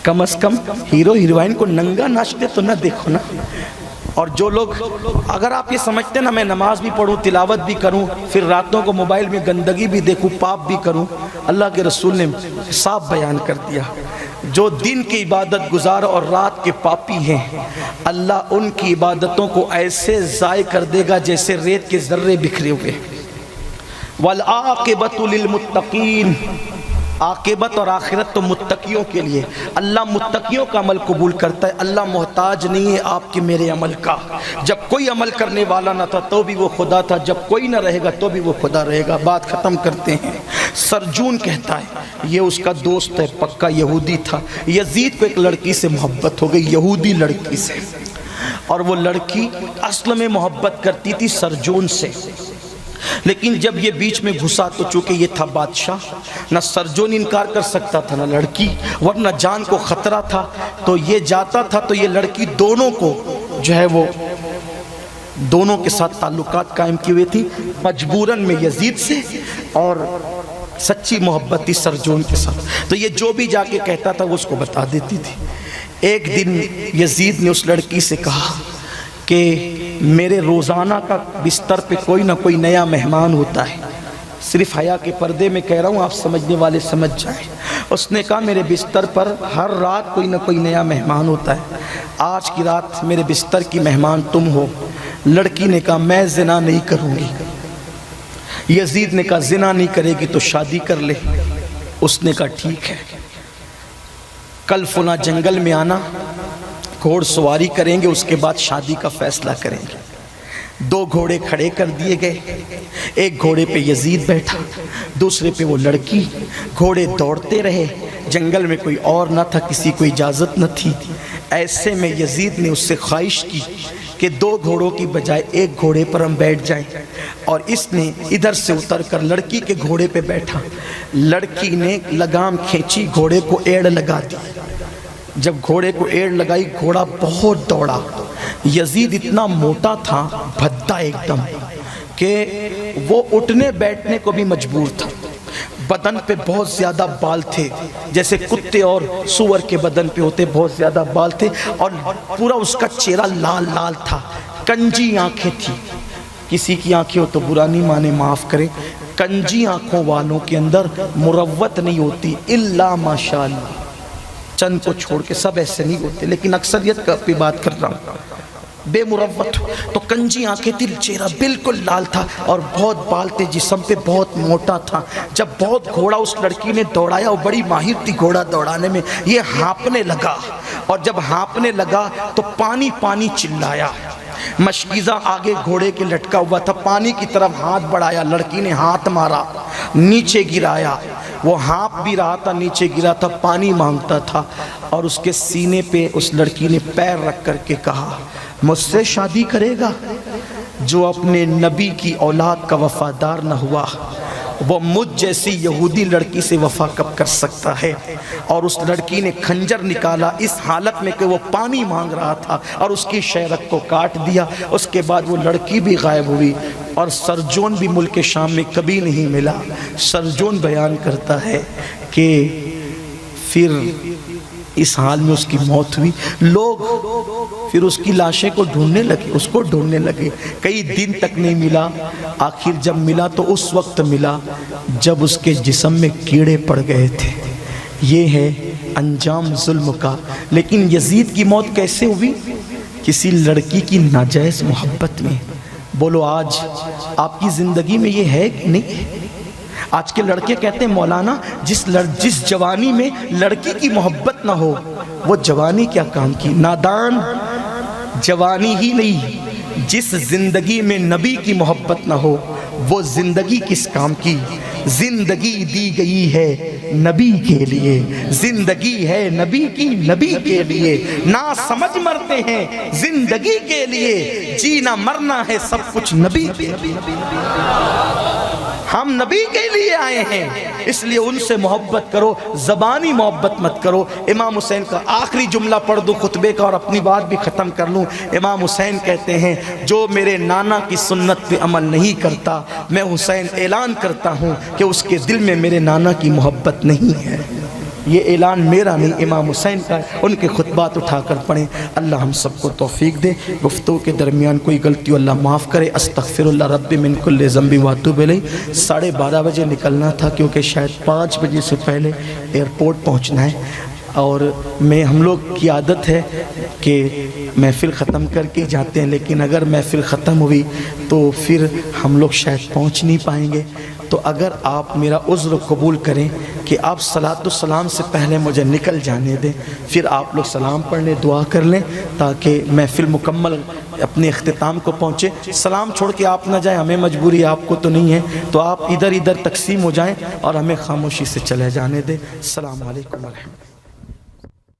کم از کم ہیرو ہیروئن کو ننگا ناچتے تو نہ دیکھو نا. اور جو لوگ، اگر آپ یہ سمجھتے نا میں نماز بھی پڑھوں، تلاوت بھی کروں، پھر راتوں کو موبائل میں گندگی بھی دیکھوں، پاپ بھی کروں، اللہ کے رسول نے صاف بیان کر دیا جو دن کی عبادت گزار اور رات کے پاپی ہیں، اللہ ان کی عبادتوں کو ایسے ضائع کر دے گا جیسے ریت کے ذرے بکھرے ہوئے. والعاقبۃ للمتقین، عاقبت اور آخرت تو متقیوں کے لیے. اللہ متقیوں کا عمل قبول کرتا ہے. اللہ محتاج نہیں ہے آپ کے میرے عمل کا. جب کوئی عمل کرنے والا نہ تھا تو بھی وہ خدا تھا، جب کوئی نہ رہے گا تو بھی وہ خدا رہے گا. بات ختم کرتے ہیں. سرجون کہتا ہے، یہ اس کا دوست ہے، پکا یہودی تھا. یزید کو ایک لڑکی سے محبت ہو گئی، یہودی لڑکی سے، اور وہ لڑکی اصل میں محبت کرتی تھی سرجون سے. لیکن جب یہ بیچ میں گھسا تو چونکہ یہ تھا بادشاہ، نہ سرجون انکار کر سکتا تھا نہ لڑکی، ورنہ جان کو خطرہ تھا. تو یہ جاتا تھا تو یہ لڑکی دونوں کو جو ہے وہ دونوں کے ساتھ تعلقات قائم کیے ہوئے تھی، مجبوراً میں یزید سے، اور سچی محبت تھی سرجون کے ساتھ. تو یہ جو بھی جا کے کہتا تھا وہ اس کو بتا دیتی تھی. ایک دن یزید نے اس لڑکی سے کہا کہ میرے روزانہ کا بستر پہ کوئی نہ کوئی نیا مہمان ہوتا ہے. صرف حیا کے پردے میں کہہ رہا ہوں، آپ سمجھنے والے سمجھ جائیں. اس نے کہا میرے بستر پر ہر رات کوئی نہ کوئی نیا مہمان ہوتا ہے، آج کی رات میرے بستر کی مہمان تم ہو. لڑکی نے کہا میں زنا نہیں کروں گی. یزید نے کہا زنا نہیں کرے گی تو شادی کر لے. اس نے کہا ٹھیک ہے، کل فلاں جنگل میں آنا، گھوڑ سواری کریں گے، اس کے بعد شادی کا فیصلہ کریں گے. 2 گھوڑے کھڑے کر دیے گئے، ایک گھوڑے پہ یزید بیٹھا، دوسرے پہ وہ لڑکی. گھوڑے دوڑتے رہے، جنگل میں کوئی اور نہ تھا، کسی کو اجازت نہ تھی. ایسے میں یزید نے اس سے خواہش کی کہ 2 گھوڑوں کی بجائے ایک گھوڑے پر ہم بیٹھ جائیں. اور اس نے ادھر سے اتر کر لڑکی کے گھوڑے پہ بیٹھا. لڑکی نے لگام کھینچی، گھوڑے کو ایڑ لگا دی. جب گھوڑے کو ایڑ لگائی گھوڑا بہت دوڑا. یزید اتنا موٹا تھا، بھدا ایک دم، کہ وہ اٹھنے بیٹھنے کو بھی مجبور تھا. بدن پہ بہت زیادہ بال تھے، جیسے کتے اور سور کے بدن پہ ہوتے بہت زیادہ بال تھے، اور پورا اس کا چہرہ لال لال تھا. کنجی آنکھیں تھی. کسی کی آنکھیں ہو تو برا نہیں مانے، معاف کرے. کنجی آنکھوں والوں کے اندر مروت نہیں ہوتی الا ماشاءاللہ، چند کو چھوڑ کے سب ایسے نہیں ہوتے، لیکن اکثریت کا پہ بات کر رہا ہوں. بے مروت. تو کنجی آنکھیں تھی، چہرہ بالکل لال تھا اور بہت بال تھے، جسم پہ بہت موٹا تھا. جب بہت گھوڑا اس لڑکی نے دوڑایا، وہ بڑی ماہر تھی گھوڑا دوڑانے میں، یہ ہانپنے لگا. اور جب ہانپنے لگا تو پانی پانی چلایا. مشکیزہ آگے گھوڑے کے لٹکا ہوا تھا، پانی کی طرف ہاتھ بڑھایا، لڑکی نے ہاتھ مارا، نیچے گرایا. وہ ہانپ بھی رہا تھا، نیچے گرا تھا، پانی مانگتا تھا، اور اس کے سینے پہ اس لڑکی نے پیر رکھ کر کے کہا مجھ سے شادی کرے گا؟ جو اپنے نبی کی اولاد کا وفادار نہ ہوا وہ مجھ جیسی یہودی لڑکی سے وفا کب کر سکتا ہے؟ اور اس لڑکی نے خنجر نکالا اس حالت میں کہ وہ پانی مانگ رہا تھا، اور اس کی شہرک کو کاٹ دیا۔ اس کے بعد وہ لڑکی بھی غائب ہوئی، اور سرجون بھی ملک شام میں کبھی نہیں ملا۔ سرجون بیان کرتا ہے کہ پھر اس حال میں اس کی موت ہوئی۔ لوگ پھر اس کی لاشیں کو ڈھونڈنے لگے، اس کو ڈھونڈنے لگے، کئی دن تک نہیں ملا۔ آخر جب ملا تو اس وقت ملا جب اس کے جسم میں کیڑے پڑ گئے تھے۔ یہ ہے انجام ظلم کا۔ لیکن یزید کی موت کیسے ہوئی؟ کسی لڑکی کی ناجائز محبت میں۔ بولو آج آپ کی زندگی میں یہ ہے کہ نہیں؟ آج کے لڑکے کہتے ہیں مولانا جس جوانی میں لڑکی کی محبت نہ ہو وہ جوانی کیا کام کی؟ نادان، جوانی ہی نہیں، جس زندگی میں نبی کی محبت نہ ہو وہ زندگی کس کام کی؟ زندگی دی گئی ہے نبی کے لیے، زندگی ہے نبی کی نبی کے لیے، نا سمجھ مرتے ہیں زندگی کے لیے، جینا مرنا ہے سب کچھ نبی کے لیے۔ ہم نبی کے لیے آئے ہیں، اس لیے ان سے محبت کرو، زبانی محبت مت کرو۔ امام حسین کا آخری جملہ پڑھ دو خطبے کا اور اپنی بات بھی ختم کر لوں۔ امام حسین کہتے ہیں جو میرے نانا کی سنت پہ عمل نہیں کرتا، میں حسین اعلان کرتا ہوں کہ اس کے دل میں میرے نانا کی محبت نہیں ہے۔ یہ اعلان میرا نہیں، امام حسین کا ہے۔ ان کے خطبات اٹھا کر پڑھیں۔ اللہ ہم سب کو توفیق دے۔ گفتگو کے درمیان کوئی غلطی ہو اللہ معاف کرے۔ استغفر اللہ ربی من کل ذنب واتوب الیہ۔ 12:30 بجے نکلنا تھا کیونکہ شاید 5 بجے سے پہلے ایئرپورٹ پہنچنا ہے، اور ہم لوگ کی عادت ہے کہ محفل ختم کر کے جاتے ہیں، لیکن اگر محفل ختم ہوئی تو پھر ہم لوگ شاید پہنچ نہیں پائیں گے۔ تو اگر آپ میرا عذر قبول کریں کہ آپ صلاۃ السلام سے پہلے مجھے نکل جانے دیں، پھر آپ لوگ سلام پڑھ لیں، دعا کر لیں تاکہ محفل مکمل اپنے اختتام کو پہنچے۔ سلام چھوڑ کے آپ نہ جائیں، ہمیں مجبوری آپ کو تو نہیں ہے، تو آپ ادھر ادھر تقسیم ہو جائیں اور ہمیں خاموشی سے چلے جانے دیں۔ السلام علیکم ورحمۃ اللہ۔